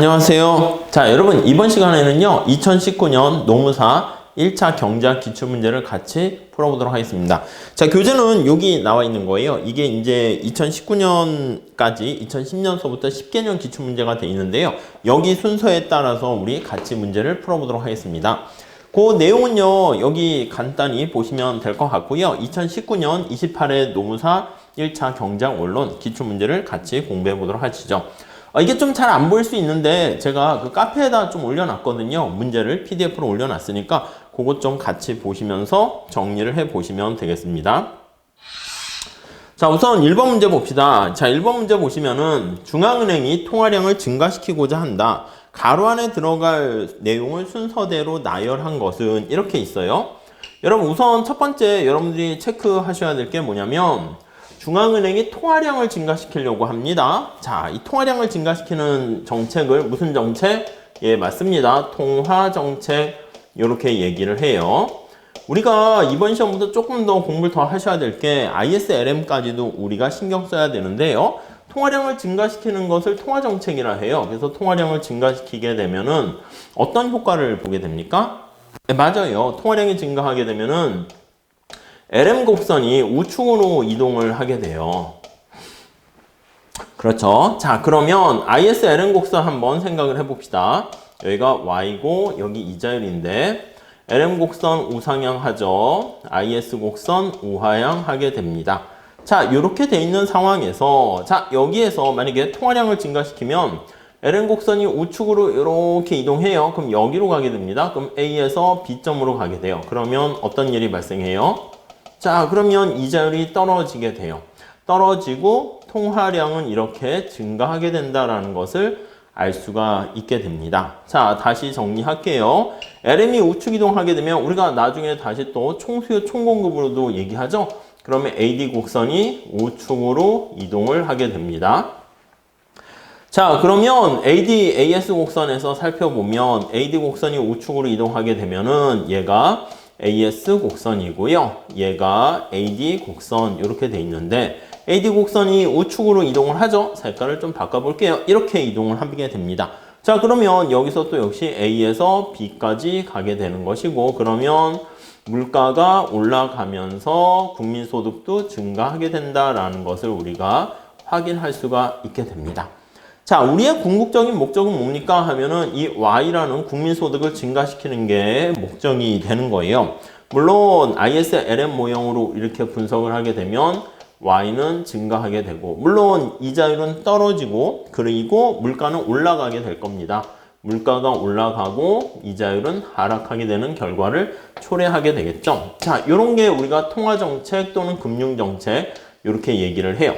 안녕하세요. 자, 여러분 이번 시간에는요 2019년 노무사 1차 경제학 기출문제를 같이 풀어보도록 하겠습니다. 자, 교재는 여기 나와 있는 거예요. 이게 이제 2019년까지 2010년서부터 10개년 기출문제가 돼 있는데요. 여기 순서에 따라서 우리 같이 문제를 풀어보도록 하겠습니다. 그 내용은요 여기 간단히 보시면 될 것 같고요. 2019년 28회 노무사 1차 경제학 원론 기출문제를 같이 공부해 보도록 하시죠. 이게 좀 잘 안 보일 수 있는데 제가 그 카페에다 좀 올려놨거든요. 문제를 PDF로 올려놨으니까 그것 좀 같이 보시면서 정리를 해 보시면 되겠습니다. 자, 우선 1번 문제 봅시다. 자, 1번 문제 보시면은 중앙은행이 통화량을 증가시키고자 한다. 가로 안에 들어갈 내용을 순서대로 나열한 것은 이렇게 있어요. 여러분 우선 첫 번째 여러분들이 체크하셔야 될 게 뭐냐면 중앙은행이 통화량을 증가시키려고 합니다. 자, 이 통화량을 증가시키는 정책을 무슨 정책? 예, 맞습니다. 통화정책 이렇게 얘기를 해요. 우리가 이번 시험부터 조금 더 공부를 더 하셔야 될 게 ISLM까지도 우리가 신경 써야 되는데요. 통화량을 증가시키는 것을 통화정책이라 해요. 그래서 통화량을 증가시키게 되면은 어떤 효과를 보게 됩니까? 네, 맞아요. 통화량이 증가하게 되면은 LM 곡선이 우측으로 이동을 하게 돼요. 그렇죠. 자, 그러면 IS LM 곡선 한번 생각을 해봅시다. 여기가 Y고 여기 이자율인데 LM 곡선 우상향 하죠. IS 곡선 우하향 하게 됩니다. 자, 이렇게 돼 있는 상황에서 자, 여기에서 만약에 통화량을 증가시키면 LM 곡선이 우측으로 이렇게 이동해요. 그럼 여기로 가게 됩니다. 그럼 A에서 B점으로 가게 돼요. 그러면 어떤 일이 발생해요? 자, 그러면 이자율이 떨어지게 돼요. 떨어지고 통화량은 이렇게 증가하게 된다라는 것을 알 수가 있게 됩니다. 자, 다시 정리할게요. LM이 우측 이동하게 되면 우리가 나중에 다시 또 총수요 총공급으로도 얘기하죠. 그러면 AD 곡선이 우측으로 이동을 하게 됩니다. 자, 그러면 AD, AS 곡선에서 살펴보면 AD 곡선이 우측으로 이동하게 되면은 얘가 AS 곡선이고요. 얘가 AD 곡선 이렇게 돼 있는데 AD 곡선이 우측으로 이동을 하죠. 색깔을 좀 바꿔볼게요. 이렇게 이동을 하게 됩니다. 자, 그러면 여기서 또 역시 A에서 B까지 가게 되는 것이고 그러면 물가가 올라가면서 국민소득도 증가하게 된다라는 것을 우리가 확인할 수가 있게 됩니다. 자, 우리의 궁극적인 목적은 뭡니까 하면은 이 Y라는 국민소득을 증가시키는 게 목적이 되는 거예요. 물론 ISLM 모형으로 이렇게 분석을 하게 되면 Y는 증가하게 되고 물론 이자율은 떨어지고 그리고 물가는 올라가게 될 겁니다. 물가가 올라가고 이자율은 하락하게 되는 결과를 초래하게 되겠죠. 자, 이런 게 우리가 통화정책 또는 금융정책 이렇게 얘기를 해요.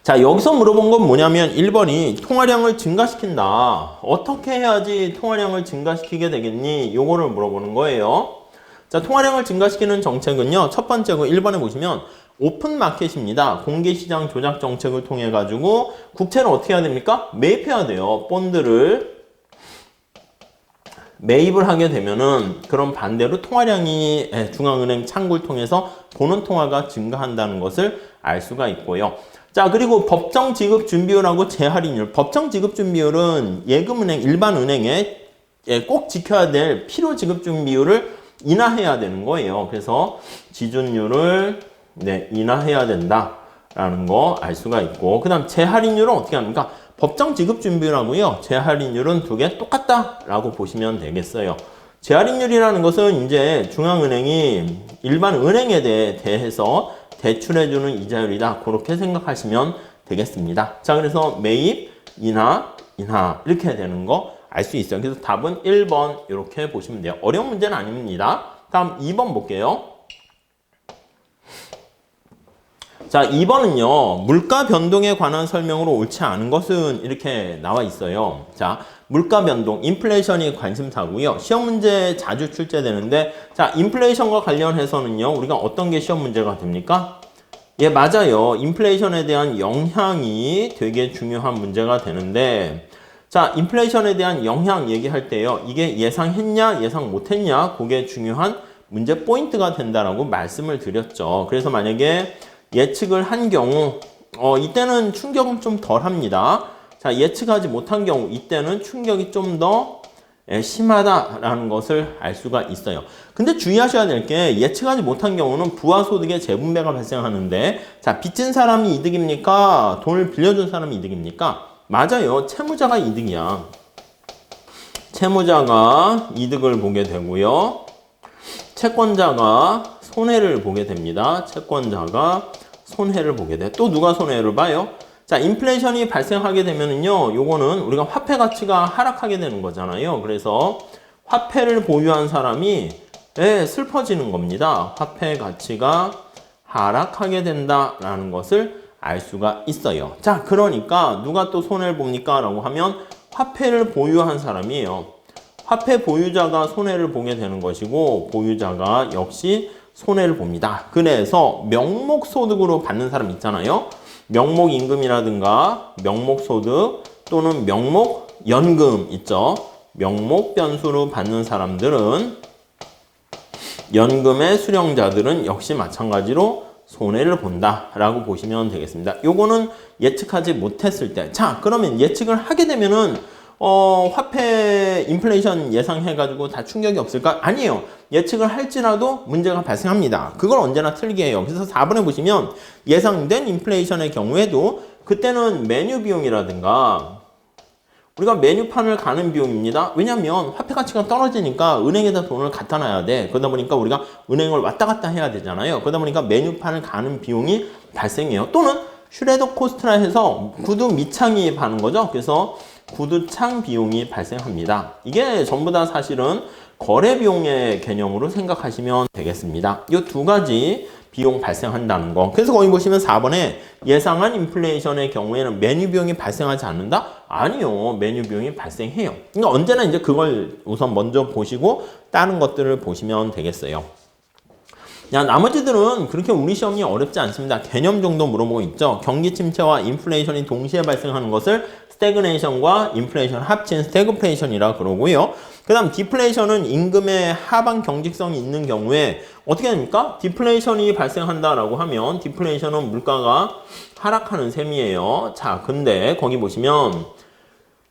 자, 여기서 물어본 건 뭐냐면 1번이 통화량을 증가시킨다. 어떻게 해야지 통화량을 증가시키게 되겠니? 요거를 물어보는 거예요. 자, 통화량을 증가시키는 정책은요. 첫 번째 거 1번에 보시면 오픈 마켓입니다. 공개시장 조작 정책을 통해 가지고 국채를 어떻게 해야 됩니까? 매입해야 돼요. 본드를 매입을 하게 되면은 그럼 반대로 통화량이 중앙은행 창구를 통해서 보는 통화가 증가한다는 것을 알 수가 있고요. 자, 그리고 법정 지급 준비율하고 재할인율. 법정 지급 준비율은 예금은행, 일반은행에 꼭 지켜야 될 필요 지급 준비율을 인하해야 되는 거예요. 그래서 지준율을 인하해야 된다라는 거 알 수가 있고 그 다음 재할인율은 어떻게 합니까? 법정 지급 준비율하고요. 재할인율은 두 개 똑같다라고 보시면 되겠어요. 재할인율이라는 것은 이제 중앙은행이 일반 은행에 대해서 대출해주는 이자율이다. 그렇게 생각하시면 되겠습니다. 자, 그래서 매입, 인하 이렇게 되는 거 알 수 있어요. 그래서 답은 1번 이렇게 보시면 돼요. 어려운 문제는 아닙니다. 다음 2번 볼게요. 자, 2번은요. 물가 변동에 관한 설명으로 옳지 않은 것은 이렇게 나와 있어요. 자, 물가 변동, 인플레이션이 관심사고요. 시험 문제 자주 출제되는데 자, 인플레이션과 관련해서는요. 우리가 어떤 게 시험 문제가 됩니까? 예, 맞아요. 인플레이션에 대한 영향이 되게 중요한 문제가 되는데 자, 인플레이션에 대한 영향 얘기할 때요. 이게 예상했냐, 예상 못했냐 그게 중요한 문제 포인트가 된다라고 말씀을 드렸죠. 그래서 만약에 예측을 한 경우 이때는 충격은 좀 덜 합니다. 자, 예측하지 못한 경우 이때는 충격이 좀 더 심하다라는 것을 알 수가 있어요. 근데 주의하셔야 될 게 예측하지 못한 경우는 부가소득의 재분배가 발생하는데 자, 빚진 사람이 이득입니까? 돈을 빌려준 사람이 이득입니까? 맞아요. 채무자가 이득이야. 채무자가 이득을 보게 되고요. 채권자가 손해를 보게 됩니다. 채권자가 손해를 보게 돼. 또 누가 손해를 봐요? 자, 인플레이션이 발생하게 되면은요, 요거는 우리가 화폐 가치가 하락하게 되는 거잖아요. 그래서 화폐를 보유한 사람이 슬퍼지는 겁니다. 화폐 가치가 하락하게 된다라는 것을 알 수가 있어요. 자, 그러니까 누가 또 손해를 봅니까? 라고 하면 화폐를 보유한 사람이에요. 화폐 보유자가 손해를 보게 되는 것이고 보유자가 역시 손해를 봅니다. 그래서 명목소득으로 받는 사람 있잖아요. 명목임금이라든가 명목소득 또는 명목연금 있죠. 명목변수로 받는 사람들은 연금의 수령자들은 역시 마찬가지로 손해를 본다라고 보시면 되겠습니다. 요거는 예측하지 못했을 때. 자, 그러면 예측을 하게 되면은 화폐 인플레이션 예상해가지고 다 충격이 없을까? 아니에요. 예측을 할지라도 문제가 발생합니다. 그걸 언제나 틀리게 해요. 그래서 4번에 보시면 예상된 인플레이션의 경우에도 그때는 메뉴 비용이라든가 우리가 메뉴판을 가는 비용입니다. 왜냐하면 화폐 가치가 떨어지니까 은행에다 돈을 갖다 놔야 돼. 그러다 보니까 우리가 은행을 왔다 갔다 해야 되잖아요. 그러다 보니까 메뉴판을 가는 비용이 발생해요. 또는 슈레더 코스트라 해서 구두 밑창이 파는 거죠. 그래서 구두창 비용이 발생합니다. 이게 전부 다 사실은 거래 비용의 개념으로 생각하시면 되겠습니다. 이 두 가지 비용 발생한다는 거. 그래서 거기 보시면 4번에 예상한 인플레이션의 경우에는 메뉴 비용이 발생하지 않는다? 아니요. 메뉴 비용이 발생해요. 그러니까 언제나 이제 그걸 우선 먼저 보시고 다른 것들을 보시면 되겠어요. 야, 나머지들은 그렇게 우리 시험이 어렵지 않습니다. 개념 정도 물어보고 있죠. 경기 침체와 인플레이션이 동시에 발생하는 것을 스태그네이션과 인플레이션 합친 스태그플레이션이라 그러고요. 그 다음 디플레이션은 임금의 하방 경직성이 있는 경우에 어떻게 됩니까? 디플레이션이 발생한다라고 하면 디플레이션은 물가가 하락하는 셈이에요. 자, 근데 거기 보시면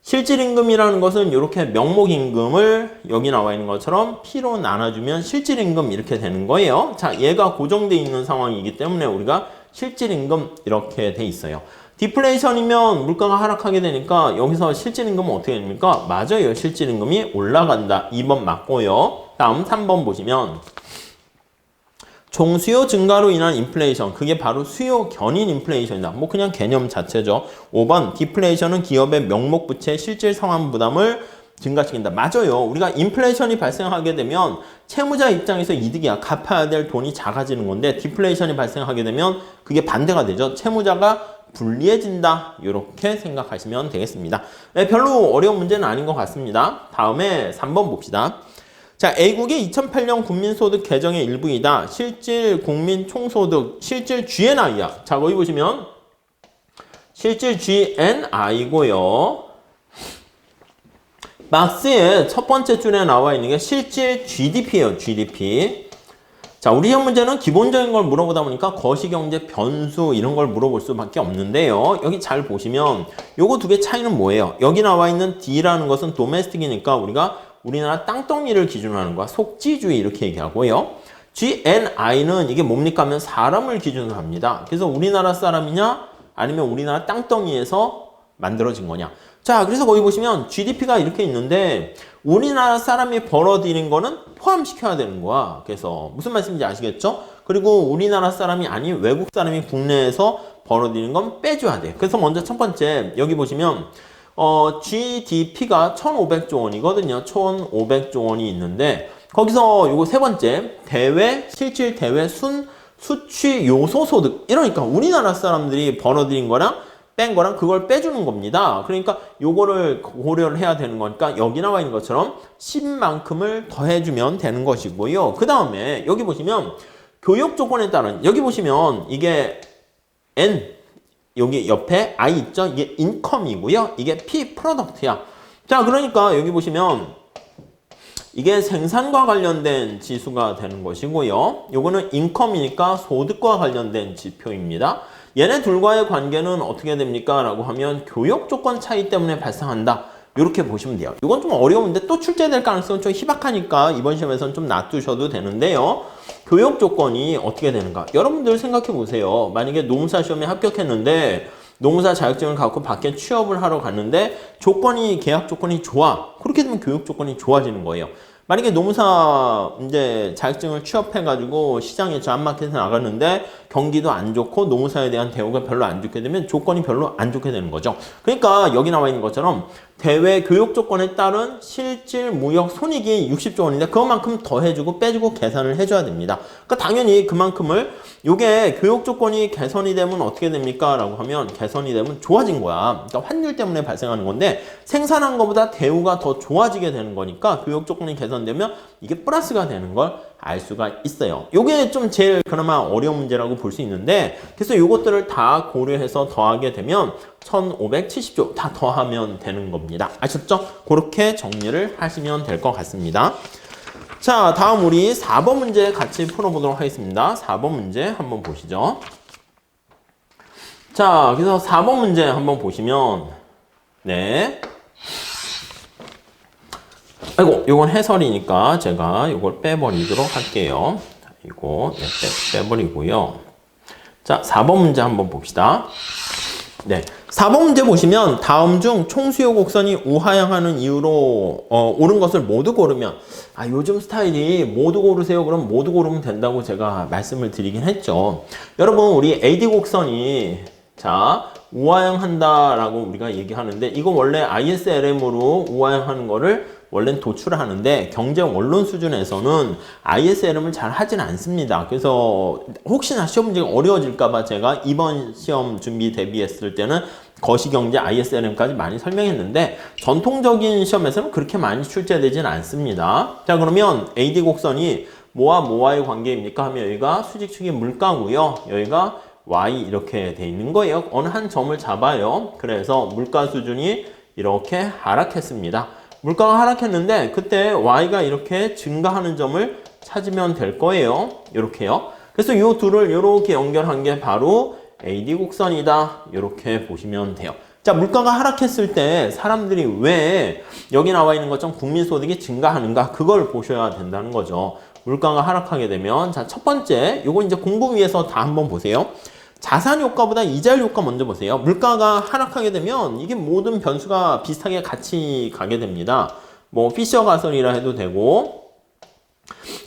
실질임금이라는 것은 이렇게 명목임금을 여기 나와 있는 것처럼 P로 나눠주면 실질임금 이렇게 되는 거예요. 자, 얘가 고정되어 있는 상황이기 때문에 우리가 실질임금 이렇게 돼 있어요. 디플레이션이면 물가가 하락하게 되니까 여기서 실질임금은 어떻게 됩니까? 맞아요. 실질임금이 올라간다. 2번 맞고요. 다음 3번 보시면 종수요 증가로 인한 인플레이션, 그게 바로 수요 견인 인플레이션이다. 뭐 그냥 개념 자체죠. 5번 디플레이션은 기업의 명목 부채 실질 상환 부담을 증가시킨다. 맞아요. 우리가 인플레이션이 발생하게 되면 채무자 입장에서 이득이야. 갚아야 될 돈이 작아지는 건데 디플레이션이 발생하게 되면 그게 반대가 되죠. 채무자가 불리해진다. 이렇게 생각하시면 되겠습니다. 네, 별로 어려운 문제는 아닌 것 같습니다. 다음에 3번 봅시다. 자, A국의 2008년 국민소득 개정의 일부이다. 실질 국민 총소득, 실질 GNI야. 자, 거기 보시면 실질 GNI고요. 박스의 첫 번째 줄에 나와 있는 게 실질 GDP예요. GDP. 자, 우리 시험 문제는 기본적인 걸 물어보다 보니까 거시경제 변수 이런 걸 물어볼 수밖에 없는데요. 여기 잘 보시면 요거 두 개 차이는 뭐예요? 여기 나와 있는 D라는 것은 도메스틱이니까 우리가 우리나라 땅덩이를 기준으로 하는 거야. 속지주의 이렇게 얘기하고요. GNI는 이게 뭡니까 하면 사람을 기준으로 합니다. 그래서 우리나라 사람이냐 아니면 우리나라 땅덩이에서 만들어진 거냐. 자, 그래서 거기 보시면 GDP가 이렇게 있는데 우리나라 사람이 벌어들인 거는 포함시켜야 되는 거야. 그래서 무슨 말씀인지 아시겠죠? 그리고 우리나라 사람이 아닌 외국 사람이 국내에서 벌어들인 건 빼줘야 돼. 그래서 먼저 첫 번째 여기 보시면 GDP가 1,500조 원이거든요. 1,500조 원이 있는데 거기서 요거 세 번째 대외 실질 대외 수취 요소 소득 이러니까 우리나라 사람들이 벌어들인 거랑 뺀 거랑 그걸 빼주는 겁니다. 그러니까 요거를 고려를 해야 되는 거니까 여기 나와 있는 것처럼 10만큼을 더해주면 되는 것이고요. 그 다음에 여기 보시면 교육 조건에 따른 여기 보시면 이게 N 여기 옆에 I 있죠? 이게 인컴이고요. 이게 P 프로덕트야. 자, 그러니까 여기 보시면 이게 생산과 관련된 지수가 되는 것이고요. 요거는 인컴이니까 소득과 관련된 지표입니다. 얘네 둘과의 관계는 어떻게 됩니까? 라고 하면 교역 조건 차이 때문에 발생한다. 이렇게 보시면 돼요. 이건 좀 어려운데 또 출제될 가능성은 좀 희박하니까 이번 시험에서는 좀 놔두셔도 되는데요. 교역 조건이 어떻게 되는가? 여러분들 생각해 보세요. 만약에 노무사 시험에 합격했는데 노무사 자격증을 갖고 밖에 취업을 하러 갔는데 조건이 계약 조건이 좋아. 그렇게 되면 교육 조건이 좋아지는 거예요. 만약에 노무사 이제 자격증을 취업해가지고 시장에 제한마켓에 나갔는데 경기도 안 좋고 노무사에 대한 대우가 별로 안 좋게 되면 조건이 별로 안 좋게 되는 거죠. 그러니까 여기 나와 있는 것처럼 대외 교육 조건에 따른 실질 무역 손익이 60조 원인데 그것만큼 더해주고 빼주고 계산을 해줘야 됩니다. 그러니까 당연히 그만큼을 요게 교육 조건이 개선이 되면 어떻게 됩니까? 라고 하면 개선이 되면 좋아진 거야. 그러니까 환율 때문에 발생하는 건데 생산한 것보다 대우가 더 좋아지게 되는 거니까 교육 조건이 개선되면 이게 플러스가 되는 걸 알 수가 있어요. 요게 좀 제일 그나마 어려운 문제라고 볼 수 있는데 그래서 요것들을 다 고려해서 더하게 되면 1570조 다 더하면 되는 겁니다. 아셨죠? 그렇게 정리를 하시면 될 것 같습니다. 자, 다음 우리 4번 문제 같이 풀어보도록 하겠습니다. 4번 문제 한번 보시죠. 자, 그래서 4번 문제 한번 보시면 네. 아이고, 요건 해설이니까 제가 요걸 빼버리도록 할게요. 이거 빼버리고요. 자, 4번 문제 한번 봅시다. 네, 4번 문제 보시면 다음 중 총수요 곡선이 우하향하는 이유로 옳은 것을 모두 고르면 요즘 스타일이 모두 고르세요. 그럼 모두 고르면 된다고 제가 말씀을 드리긴 했죠. 여러분 우리 AD 곡선이 자 우하향한다라고 우리가 얘기하는데 이거 원래 ISLM으로 우하향하는 거를 원래는 도출을 하는데 경제 원론 수준에서는 ISLM을 잘 하진 않습니다. 그래서 혹시나 시험 문제가 어려워질까봐 제가 이번 시험 준비 대비했을 때는 거시경제 ISLM까지 많이 설명했는데 전통적인 시험에서는 그렇게 많이 출제되진 않습니다. 자, 그러면 AD 곡선이 뭐와 뭐와의 관계입니까? 하면 여기가 수직축이 물가고요. 여기가 Y 이렇게 돼 있는 거예요. 어느 한 점을 잡아요. 그래서 물가 수준이 이렇게 하락했습니다. 물가가 하락했는데 그때 Y가 이렇게 증가하는 점을 찾으면 될 거예요. 이렇게요. 그래서 이 둘을 이렇게 연결한 게 바로 AD 곡선이다. 이렇게 보시면 돼요. 자, 물가가 하락했을 때 사람들이 왜 여기 나와 있는 것처럼 국민소득이 증가하는가 그걸 보셔야 된다는 거죠. 물가가 하락하게 되면 자, 첫 번째 요거 이제 공부 위해서 다 한번 보세요. 자산 효과보다 이자율 효과 먼저 보세요. 물가가 하락하게 되면 이게 모든 변수가 비슷하게 같이 가게 됩니다. 뭐 피셔 가설이라 해도 되고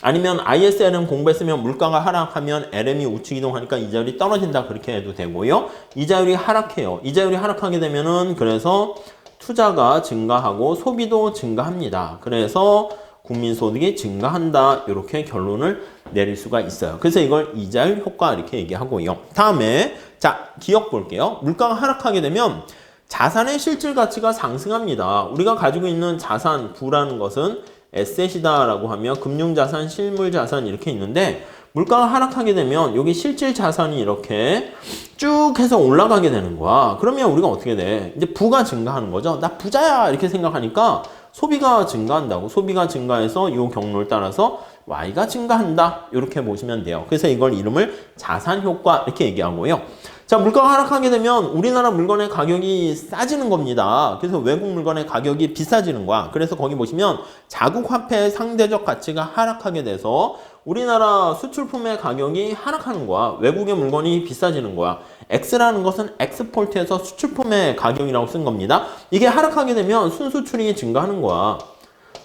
아니면 ISLM 공부했으면 물가가 하락하면 LM이 우측 이동하니까 이자율이 떨어진다 그렇게 해도 되고요. 이자율이 하락해요. 이자율이 하락하게 되면은 그래서 투자가 증가하고 소비도 증가합니다. 그래서 국민소득이 증가한다. 이렇게 결론을 내릴 수가 있어요. 그래서 이걸 이자율 효과 이렇게 얘기하고요. 다음에 자 기억 볼게요. 물가가 하락하게 되면 자산의 실질 가치가 상승합니다. 우리가 가지고 있는 자산 부라는 것은 에셋이다라고 하면 금융자산, 실물자산 이렇게 있는데 물가가 하락하게 되면 여기 실질 자산이 이렇게 쭉 해서 올라가게 되는 거야. 그러면 우리가 어떻게 돼? 이제 부가 증가하는 거죠. 나 부자야 이렇게 생각하니까 소비가 증가한다고. 소비가 증가해서 이 경로를 따라서 Y가 증가한다. 이렇게 보시면 돼요. 그래서 이걸 이름을 자산효과 이렇게 얘기하고요. 자, 물가가 하락하게 되면 우리나라 물건의 가격이 싸지는 겁니다. 그래서 외국 물건의 가격이 비싸지는 거야. 그래서 거기 보시면 자국 화폐의 상대적 가치가 하락하게 돼서 우리나라 수출품의 가격이 하락하는 거야. 외국의 물건이 비싸지는 거야. X라는 것은 엑스포트에서 수출품의 가격이라고 쓴 겁니다. 이게 하락하게 되면 순수출이 증가하는 거야.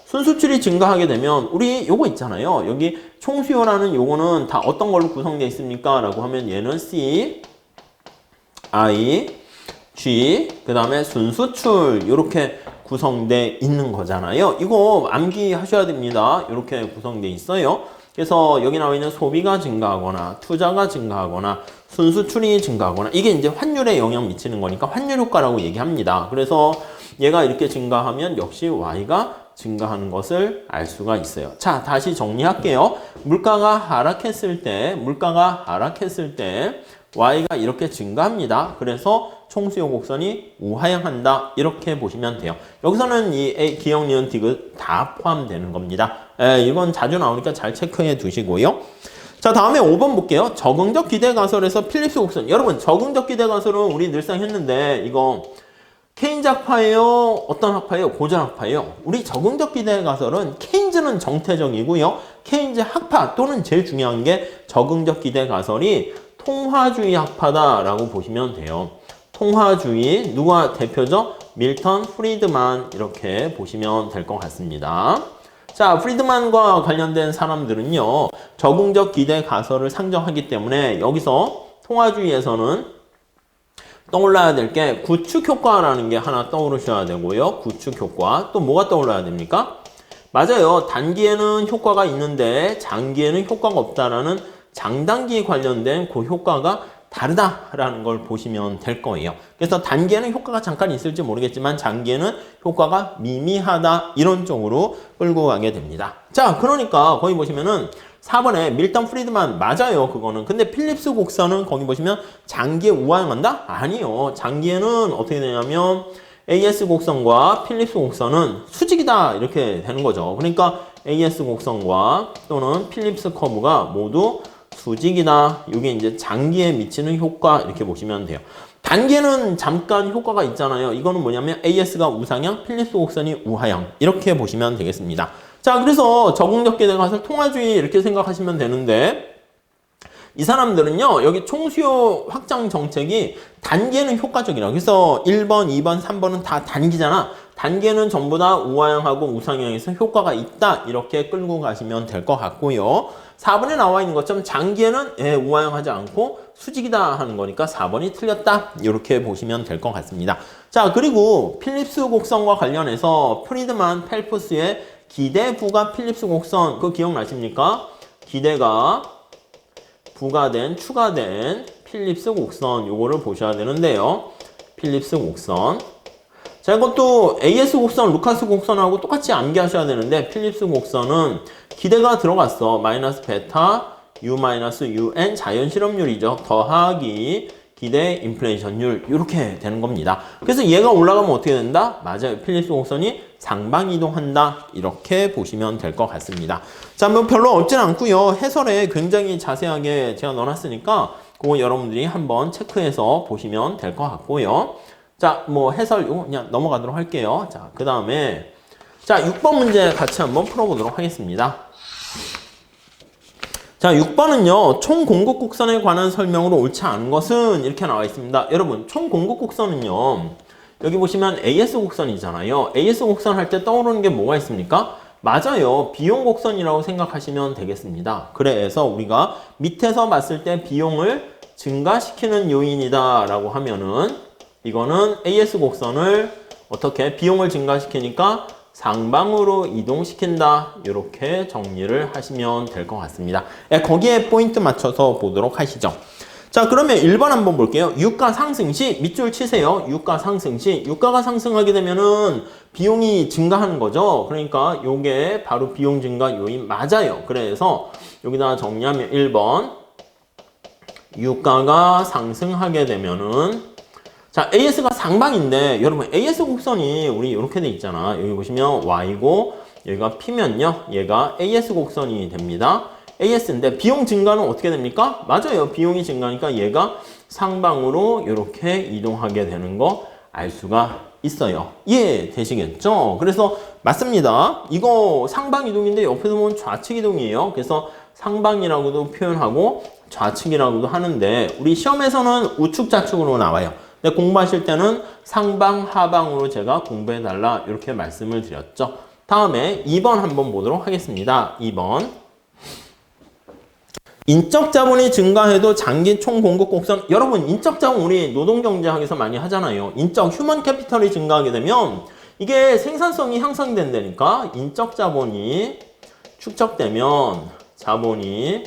순수출이 증가하게 되면 우리 요거 있잖아요. 여기 총수요라는 요거는 다 어떤 걸로 구성되어 있습니까? 라고 하면 얘는 C, I, G, 그 다음에 순수출 이렇게 구성되어 있는 거잖아요. 이거 암기하셔야 됩니다. 이렇게 구성되어 있어요. 그래서 여기 나와 있는 소비가 증가하거나 투자가 증가하거나 순수출이 증가하거나 이게 이제 환율에 영향 미치는 거니까 환율 효과라고 얘기합니다. 그래서 얘가 이렇게 증가하면 역시 Y가 증가하는 것을 알 수가 있어요. 자, 다시 정리할게요. 물가가 하락했을 때 Y가 이렇게 증가합니다. 그래서 총수요 곡선이 우하향한다. 이렇게 보시면 돼요. 여기서는 이 기역, 니은, 디귿 다 포함되는 겁니다. 이건 자주 나오니까 잘 체크해 두시고요. 자, 다음에 5번 볼게요. 적응적 기대가설에서 필립스 곡선. 여러분, 적응적 기대가설은 우리 늘상 했는데 이거 케인즈 학파예요? 어떤 학파예요? 고전 학파예요? 우리 적응적 기대가설은 케인즈는 정태적이고요. 케인즈 학파 또는 제일 중요한 게 적응적 기대가설이 통화주의 학파다라고 보시면 돼요. 통화주의, 누가 대표죠? 밀턴 프리드만, 이렇게 보시면 될 것 같습니다. 자, 프리드만과 관련된 사람들은요, 적응적 기대 가설을 상정하기 때문에 여기서 통화주의에서는 떠올라야 될 게 구축 효과라는 게 하나 떠오르셔야 되고요. 구축 효과. 또 뭐가 떠올라야 됩니까? 맞아요. 단기에는 효과가 있는데 장기에는 효과가 없다라는 장단기 관련된 그 효과가 다르다라는 걸 보시면 될 거예요. 그래서 단기에는 효과가 잠깐 있을지 모르겠지만 장기에는 효과가 미미하다, 이런 쪽으로 끌고 가게 됩니다. 자, 그러니까 거기 보시면은 4번에 밀턴 프리드만 맞아요. 그거는. 근데 필립스 곡선은 거기 보시면 장기에 우하향한다? 아니요. 장기에는 어떻게 되냐면 AS 곡선과 필립스 곡선은 수직이다, 이렇게 되는 거죠. 그러니까 AS 곡선과 또는 필립스 커브가 모두 수직이다. 이게 이제 장기에 미치는 효과, 이렇게 보시면 돼요. 단기에는 잠깐 효과가 있잖아요. 이거는 뭐냐면 AS가 우상향, 필립스 곡선이 우하향, 이렇게 보시면 되겠습니다. 자, 그래서 적응적 기대가설 통화주의 이렇게 생각하시면 되는데, 이 사람들은요, 여기 총수요 확장 정책이 단기에는 효과적이라. 그래서 1번, 2번, 3번은 다 단기잖아. 단기에는 전부 다 우하향하고 우상향에서 효과가 있다, 이렇게 끌고 가시면 될 것 같고요. 4번에 나와 있는 것처럼 장기에는 우하향하지 않고 수직이다 하는 거니까 4번이 틀렸다, 이렇게 보시면 될 것 같습니다. 자, 그리고 필립스 곡선과 관련해서 프리드만 펠프스의 기대 부가 필립스 곡선, 그거 기억나십니까? 기대가 부가된, 추가된 필립스 곡선, 요거를 보셔야 되는데요. 필립스 곡선. 자, 이것도 AS 곡선, 루카스 곡선하고 똑같이 암기하셔야 되는데, 필립스 곡선은 기대가 들어갔어. 마이너스 베타, U 마이너스 UN 자연실험률이죠. 더하기 기대 인플레이션율, 이렇게 되는 겁니다. 그래서 얘가 올라가면 어떻게 된다? 맞아요. 필립스 곡선이 상방 이동한다, 이렇게 보시면 될 것 같습니다. 자, 뭐 별로 어렵진 않고요. 해설에 굉장히 자세하게 제가 넣어놨으니까 그거 여러분들이 한번 체크해서 보시면 될 것 같고요. 자, 뭐 해설 이거 그냥 넘어가도록 할게요. 자, 그 다음에 자, 6번 문제 같이 한번 풀어보도록 하겠습니다. 자, 6번은요, 총 공급 곡선에 관한 설명으로 옳지 않은 것은 이렇게 나와 있습니다. 여러분, 총 공급 곡선은요, 여기 보시면 AS 곡선이잖아요. AS 곡선 할 때 떠오르는 게 뭐가 있습니까? 맞아요. 비용 곡선이라고 생각하시면 되겠습니다. 그래서 우리가 밑에서 봤을 때 비용을 증가시키는 요인이다 라고 하면은 이거는 AS 곡선을 어떻게 비용을 증가시키니까 상방으로 이동시킨다, 이렇게 정리를 하시면 될 것 같습니다. 거기에 포인트 맞춰서 보도록 하시죠. 자, 그러면 1번 한번 볼게요. 유가 상승 시, 밑줄 치세요. 유가 상승 시, 유가가 상승하게 되면은 비용이 증가하는 거죠. 그러니까 요게 바로 비용 증가 요인 맞아요. 그래서 여기다 정리하면 1번, 유가가 상승하게 되면은, 자, AS가 상방인데, 여러분, AS 곡선이 우리 이렇게 돼 있잖아. 여기 보시면 Y고, 여기가 P면요, 얘가 AS 곡선이 됩니다. AS인데, 비용 증가는 어떻게 됩니까? 맞아요. 비용이 증가하니까 얘가 상방으로 이렇게 이동하게 되는 거 알 수가 있어요. 이해되시겠죠? 그래서, 맞습니다. 이거 상방 이동인데, 옆에서 보면 좌측 이동이에요. 그래서 상방이라고도 표현하고, 좌측이라고도 하는데, 우리 시험에서는 우측, 좌측으로 나와요. 근데 공부하실 때는 상방, 하방으로 제가 공부해달라, 이렇게 말씀을 드렸죠. 다음에 2번 한번 보도록 하겠습니다. 2번. 인적 자본이 증가해도 장기 총 공급 곡선. 여러분, 인적 자본 우리 노동경제학에서 많이 하잖아요. 인적 휴먼 캐피털이 증가하게 되면 이게 생산성이 향상된다니까. 인적 자본이 축적되면, 자본이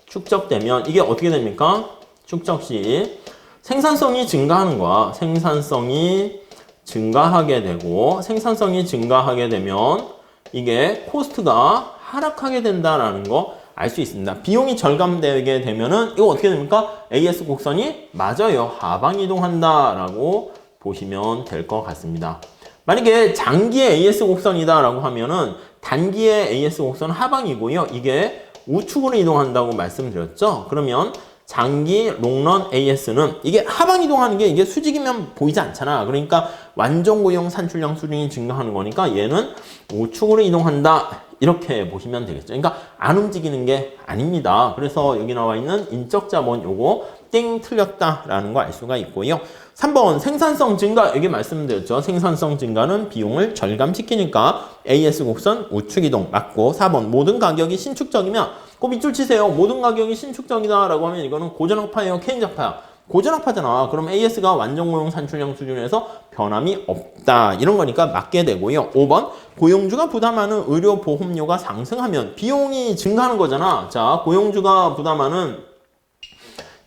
축적되면 이게 어떻게 됩니까? 축적 시 생산성이 증가하는 거야. 생산성이 증가하게 되고, 생산성이 증가하게 되면 이게 코스트가 하락하게 된다라는 거 알 수 있습니다. 비용이 절감되게 되면은 이거 어떻게 됩니까? AS 곡선이 맞아요. 하방 이동한다라고 보시면 될 것 같습니다. 만약에 장기의 AS 곡선이다라고 하면은 단기의 AS 곡선은 하방이고요. 이게 우측으로 이동한다고 말씀드렸죠. 그러면 장기 롱런 AS는 이게 하방 이동하는 게 이게 수직이면 보이지 않잖아. 그러니까 완전 고용 산출량 수준이 증가하는 거니까 얘는 우측으로 이동한다. 이렇게 보시면 되겠죠. 그러니까 안 움직이는 게 아닙니다. 그래서 여기 나와 있는 인적 자본 요거 땡 틀렸다라는 거 알 수가 있고요. 3번 생산성 증가 여기 말씀드렸죠. 생산성 증가는 비용을 절감시키니까 AS 곡선 우측 이동 맞고 4번 모든 가격이 신축적이면 그 밑줄 치세요. 모든 가격이 신축적이다 라고 하면 이거는 고전학파예요? 케인즈학파야? 고전학파잖아. 그럼 AS가 완전 고용 산출량 수준에서 변함이 없다. 이런 거니까 맞게 되고요. 5번 고용주가 부담하는 의료보험료가 상승하면 비용이 증가하는 거잖아. 자, 고용주가 부담하는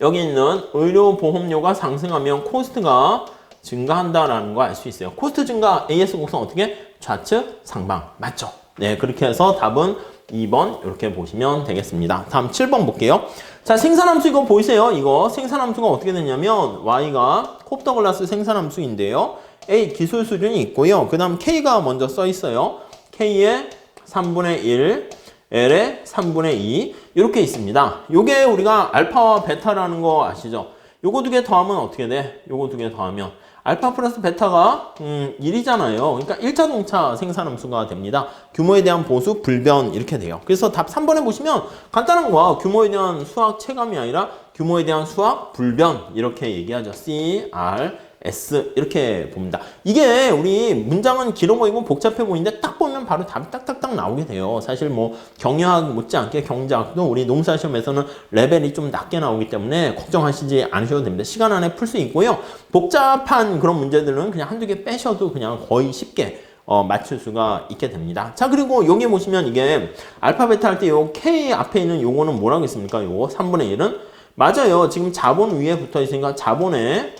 여기 있는 의료보험료가 상승하면 코스트가 증가한다라는 거 알 수 있어요. 코스트 증가 AS 곡선 어떻게? 좌측 상방. 맞죠? 네, 그렇게 해서 답은 2번 이렇게 보시면 되겠습니다. 다음 7번 볼게요. 자, 생산함수 이거 보이세요? 이거 생산함수가 어떻게 되냐면 Y가 콥더글라스 생산함수인데요. A 기술 수준이 있고요. 그 다음 K가 먼저 써 있어요. K의 3분의 1, L의 3분의 2 이렇게 있습니다. 요게 우리가 알파와 베타라는 거 아시죠? 요거 두 개 더하면 어떻게 돼? 요거 두 개 더하면 알파 플러스 베타가 1이잖아요. 그러니까 1차동차 생산함수가 됩니다. 규모에 대한 보수 불변 이렇게 돼요. 그래서 답 3번에 보시면 간단한 거야. 규모에 대한 수학 체감이 아니라 규모에 대한 수학 불변 이렇게 얘기하죠. C, R, S 이렇게 봅니다. 이게 우리 문장은 길어 보이고 복잡해 보이는데 딱 보면 바로 답이 딱딱딱 나오게 돼요. 사실 뭐 경영학 못지않게 경제학도 우리 농사시험에서는 레벨이 좀 낮게 나오기 때문에 걱정하시지 않으셔도 됩니다. 시간 안에 풀 수 있고요. 복잡한 그런 문제들은 그냥 한두 개 빼셔도 그냥 거의 쉽게 맞출 수가 있게 됩니다. 자, 그리고 여기 보시면 이게 알파 베타 할 때 요 K 앞에 있는 요거는 뭐라고 했습니까? 요거 3분의 1은 맞아요. 지금 자본 위에 붙어 있으니까 자본에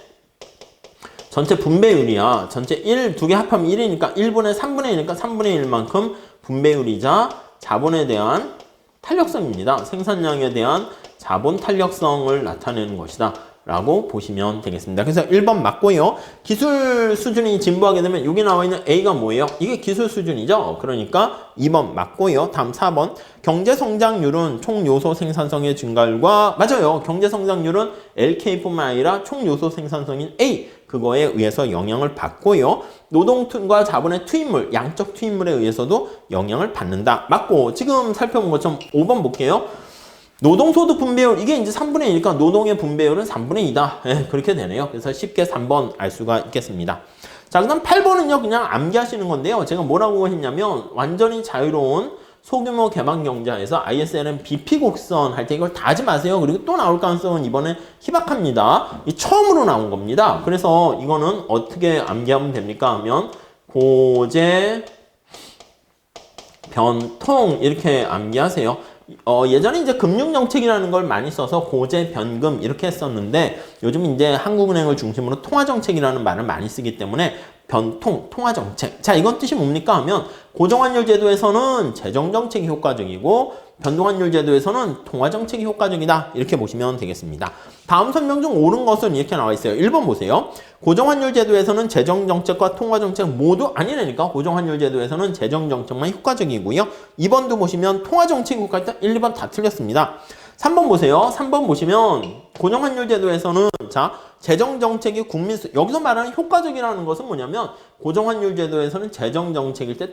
전체 분배율이야. 전체 1, 두 개 합하면 1이니까 1분의 3분의 1이니까 3분의 1만큼 분배율이자 자본에 대한 탄력성입니다. 생산량에 대한 자본 탄력성을 나타내는 것이다. 라고 보시면 되겠습니다. 그래서 1번 맞고요. 기술 수준이 진보하게 되면 여기 나와 있는 A가 뭐예요? 이게 기술 수준이죠. 그러니까 2번 맞고요. 다음 4번 경제 성장률은 총 요소 생산성의 증가율과 맞아요. 경제 성장률은 LK뿐만 아니라 총 요소 생산성인 A 그거에 의해서 영향을 받고요. 노동과 자본의 투입물, 양적 투입물에 의해서도 영향을 받는다. 맞고 지금 살펴본 것처럼 5번 볼게요. 노동소득 분배율, 이게 이제 3분의 1이니까 노동의 분배율은 3분의 2다. 예, 그렇게 되네요. 그래서 쉽게 3번 알 수가 있겠습니다. 자, 그 다음 8번은요, 그냥 암기하시는 건데요. 제가 뭐라고 했냐면, 완전히 자유로운 소규모 개방 경제에서 ISLM BP 곡선 할 때 이걸 다 하지 마세요. 그리고 또 나올 가능성은 이번에 희박합니다. 이 처음으로 나온 겁니다. 그래서 이거는 어떻게 암기하면 됩니까? 하면, 고제, 변통, 이렇게 암기하세요. 예전에 이제 금융정책이라는 걸 많이 써서 고제, 변금 이렇게 했었는데 요즘 이제 한국은행을 중심으로 통화정책이라는 말을 많이 쓰기 때문에 변통, 통화정책. 자, 이건 뜻이 뭡니까 하면 고정환율 제도에서는 재정정책이 효과적이고 변동환율 제도에서는 통화정책이 효과적이다. 이렇게 보시면 되겠습니다. 다음 설명 중 옳은 것은 이렇게 나와 있어요. 1번 보세요. 고정환율 제도에서는 재정정책과 통화정책 모두 아니라니까 고정환율 제도에서는 재정정책만 효과적이고요. 2번도 보시면 통화정책이 효과있다. 1, 2번 다 틀렸습니다. 3번 보세요. 3번 보시면 고정환율 제도에서는 자 재정정책이 여기서 말하는 효과적이라는 것은 뭐냐면 고정환율 제도에서는 재정정책일 때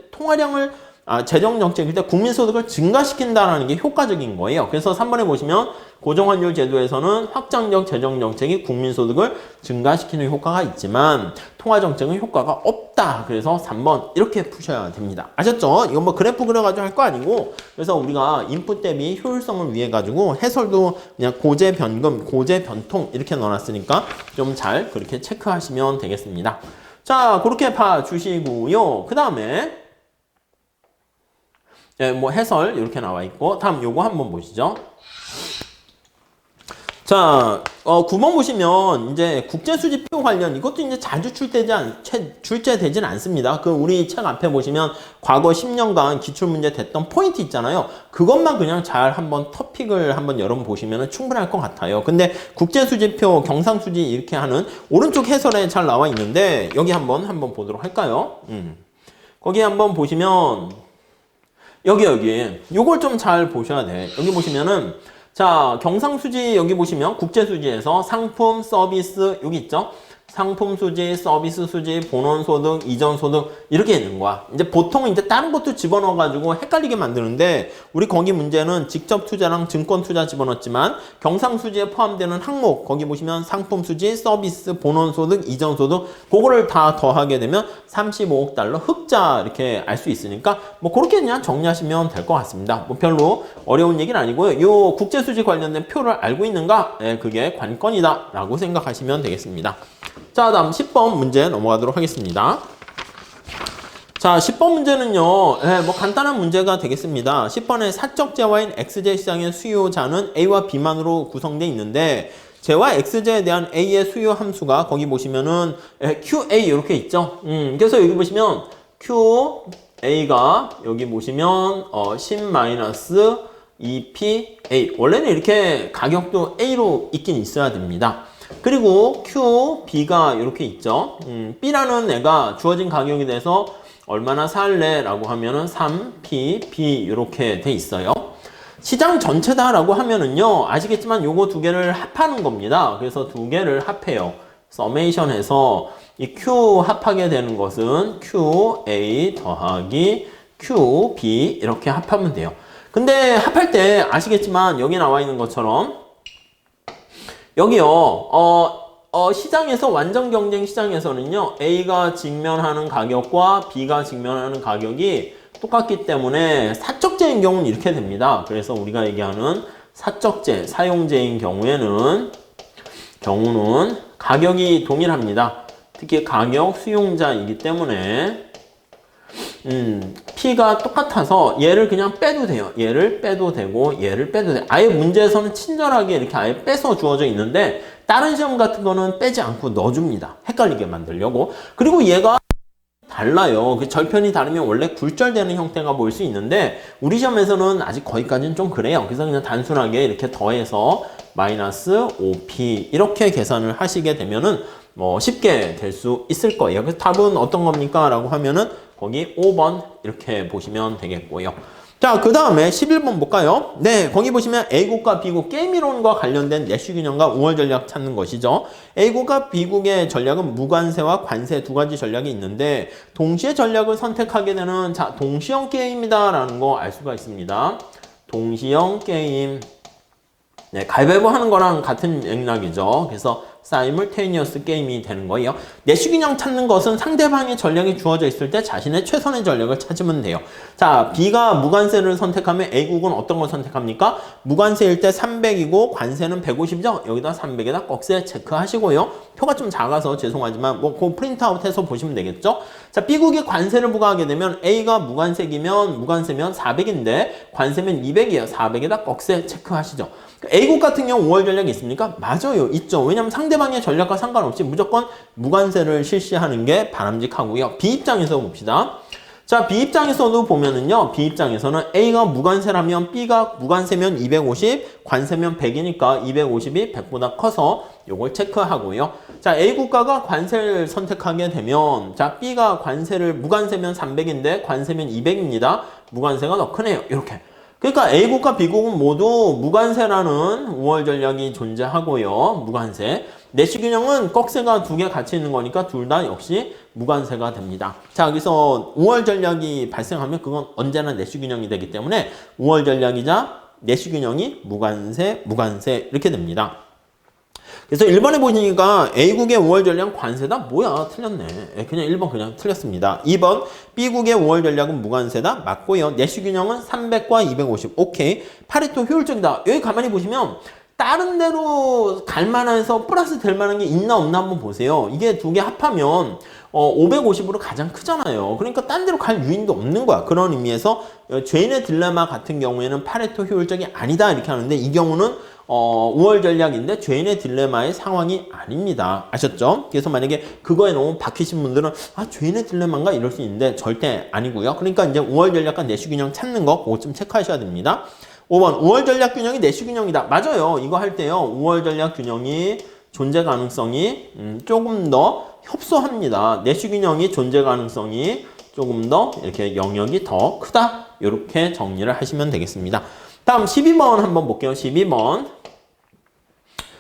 재정정책일 때 국민소득을 증가시킨다는 게 효과적인 거예요. 그래서 3번에 보시면 고정환율 제도에서는 확장적 재정정책이 국민소득을 증가시키는 효과가 있지만 통화정책은 효과가 없다. 그래서 3번 이렇게 푸셔야 됩니다. 아셨죠? 이건 뭐 그래프 그려가지고 할 거 아니고 그래서 우리가 인풋 대비 효율성을 위해 가지고 해설도 그냥 고제 변금, 고제 변통 이렇게 넣어놨으니까 좀 잘 그렇게 체크하시면 되겠습니다. 자, 그렇게 봐주시고요. 그 다음에 뭐 해설 이렇게 나와 있고 다음 요거 한번 보시죠. 자, 9번 보시면 이제 국제수지표 관련 이것도 이제 자주 출제되진 않습니다. 그 우리 책 앞에 보시면 과거 10년간 기출문제 됐던 포인트 있잖아요. 그것만 그냥 잘 한번 토픽을 한번 여러분 보시면 충분할 것 같아요. 근데 국제수지표, 경상수지 이렇게 하는 오른쪽 해설에 잘 나와 있는데 여기 한번 보도록 할까요? 거기 한번 보시면 여기. 요걸 좀 잘 보셔야 돼. 여기 보시면은, 자, 경상수지 여기 보시면 국제수지에서 상품, 서비스, 여기 있죠? 상품 수지, 서비스 수지, 본원소득, 이전소득 이렇게 있는 거야. 이제 보통 이제 다른 것도 집어넣어가지고 헷갈리게 만드는데 우리 거기 문제는 직접 투자랑 증권 투자 집어넣었지만 경상수지에 포함되는 항목 거기 보시면 상품 수지, 서비스, 본원소득, 이전소득 그거를 다 더하게 되면 35억 달러 흑자 이렇게 알 수 있으니까 뭐 그렇게 그냥 정리하시면 될 것 같습니다. 뭐 별로 어려운 얘기는 아니고요. 요 국제수지 관련된 표를 알고 있는가? 네, 그게 관건이다 라고 생각하시면 되겠습니다. 자, 다음 10번 문제 넘어가도록 하겠습니다. 자, 10번 문제는요, 뭐 간단한 문제가 되겠습니다. 10번에 사적 재화인 XJ 시장의 수요자는 A와 B만으로 구성되어 있는데, 재화 XJ에 대한 A의 수요 함수가 거기 보시면은 QA 이렇게 있죠. 그래서 여기 보시면 QA가 여기 보시면 10-2PA. 원래는 이렇게 가격도 A로 있긴 있어야 됩니다. 그리고 Q, B가 이렇게 있죠. B라는 애가 주어진 가격에 대해서 얼마나 살래? 라고 하면은 3P, B 이렇게 돼 있어요. 시장 전체다라고 하면은요, 아시겠지만 요거 두 개를 합하는 겁니다. 그래서 두 개를 합해요. 서메이션해서 이 Q 합하게 되는 것은 QA 더하기 QB 이렇게 합하면 돼요. 근데 합할 때 아시겠지만 여기 나와 있는 것처럼 여기요, 시장에서 완전 경쟁 시장에서는요, A가 직면하는 가격과 B가 직면하는 가격이 똑같기 때문에 사적재인 경우는 이렇게 됩니다. 그래서 우리가 얘기하는 사적재, 사용재인 경우는 가격이 동일합니다. 특히 가격 수용자이기 때문에 P가 똑같아서 얘를 그냥 빼도 돼요. 얘를 빼도 되고 얘를 빼도 돼요. 아예 문제에서는 친절하게 이렇게 아예 빼서 주어져 있는데 다른 시험 같은 거는 빼지 않고 넣어줍니다. 헷갈리게 만들려고. 그리고 얘가 달라요. 그 절편이 다르면 원래 굴절되는 형태가 보일 수 있는데 우리 시험에서는 아직 거기까지는 좀 그래요. 그래서 그냥 단순하게 이렇게 더해서 마이너스 5P 이렇게 계산을 하시게 되면은 뭐 쉽게 될 수 있을 거예요. 그래서 답은 어떤 겁니까? 라고 하면은 거기 5번 이렇게 보시면 되겠고요. 자, 그 다음에 11번 볼까요? 네, 거기 보시면 A국과 B국 게임 이론과 관련된 내시 균형과 우월 전략 찾는 것이죠. A국과 B국의 전략은 무관세와 관세 두 가지 전략이 있는데 동시에 전략을 선택하게 되는 자, 동시형 게임이다 라는 거 알 수가 있습니다. 동시형 게임. 네, 가위바위보 하는 거랑 같은 맥락이죠. 그래서 사이물테니어스 게임이 되는 거예요. 내시균형 찾는 것은 상대방의 전략이 주어져 있을 때 자신의 최선의 전략을 찾으면 돼요. 자, B가 무관세를 선택하면 A국은 어떤 걸 선택합니까? 무관세일 때 300이고 관세는 150이죠? 여기다 300에다 꺽쇠 체크하시고요. 표가 좀 작아서 죄송하지만 뭐 그 프린트아웃해서 보시면 되겠죠? 자, B국이 관세를 부과하게 되면 A가 무관세면 400인데 관세면 200이에요. 400에다 꺽쇠 체크하시죠. A국 같은 경우 5월 전략이 있습니까? 맞아요. 있죠. 왜냐면 상대방의 전략과 상관없이 무조건 무관세를 실시하는 게 바람직하고요. B 입장에서 봅시다. 자, B 입장에서도 보면은요. B 입장에서는 A가 무관세라면 B가 무관세면 250, 관세면 100이니까 250이 100보다 커서 요걸 체크하고요. 자, A 국가가 관세를 선택하게 되면 자, B가 무관세면 300인데 관세면 200입니다. 무관세가 더 크네요. 이렇게. 그러니까 A국과 B국은 모두 무관세라는 우월 전략이 존재하고요. 무관세. 내시균형은 꺽쇠가 두 개 같이 있는 거니까 둘 다 역시 무관세가 됩니다. 자, 여기서 우월 전략이 발생하면 그건 언제나 내시균형이 되기 때문에 우월 전략이자 내시균형이 무관세 이렇게 됩니다. 그래서 1번에 보시니까 A국의 5월 전략은 관세다? 뭐야? 틀렸네. 그냥 1번 그냥 틀렸습니다. 2번 B국의 5월 전략은 무관세다? 맞고요. 내시균형은 300과 250. 오케이. 파레토 효율적이다. 여기 가만히 보시면 다른 데로 갈 만해서 플러스 될 만한 게 있나 없나 한번 보세요. 이게 두 개 합하면 550으로 가장 크잖아요. 그러니까 딴 데로 갈 유인도 없는 거야. 그런 의미에서 죄인의 딜레마 같은 경우에는 파레토 효율적이 아니다 이렇게 하는데 이 경우는 5월 전략인데 죄인의 딜레마의 상황이 아닙니다. 아셨죠? 그래서 만약에 그거에 너무 박히신 분들은 아 죄인의 딜레마인가 이럴 수 있는데 절대 아니고요. 그러니까 이제 5월 전략과 내시균형 찾는 거 그거 좀 체크하셔야 됩니다. 5번 5월 전략 균형이 내시균형이다. 맞아요. 이거 할 때요. 5월 전략 균형이 존재 가능성이 조금 더 협소합니다. 내시균형이 존재 가능성이 조금 더 이렇게 영역이 더 크다. 이렇게 정리를 하시면 되겠습니다. 다음 12번 한번 볼게요. 12번.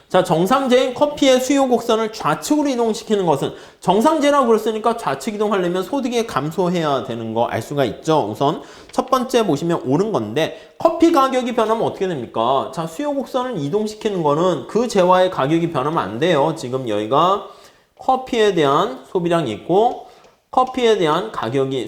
자, 정상제인 커피의 수요 곡선을 좌측으로 이동시키는 것은 정상제라고 그랬으니까 좌측 이동하려면 소득이 감소해야 되는 거 알 수가 있죠. 우선 첫 번째 보시면 옳은 건데 커피 가격이 변하면 어떻게 됩니까? 자, 수요 곡선을 이동시키는 거는 그 재화의 가격이 변하면 안 돼요. 지금 여기가 커피에 대한 소비량이 있고 커피에 대한 가격이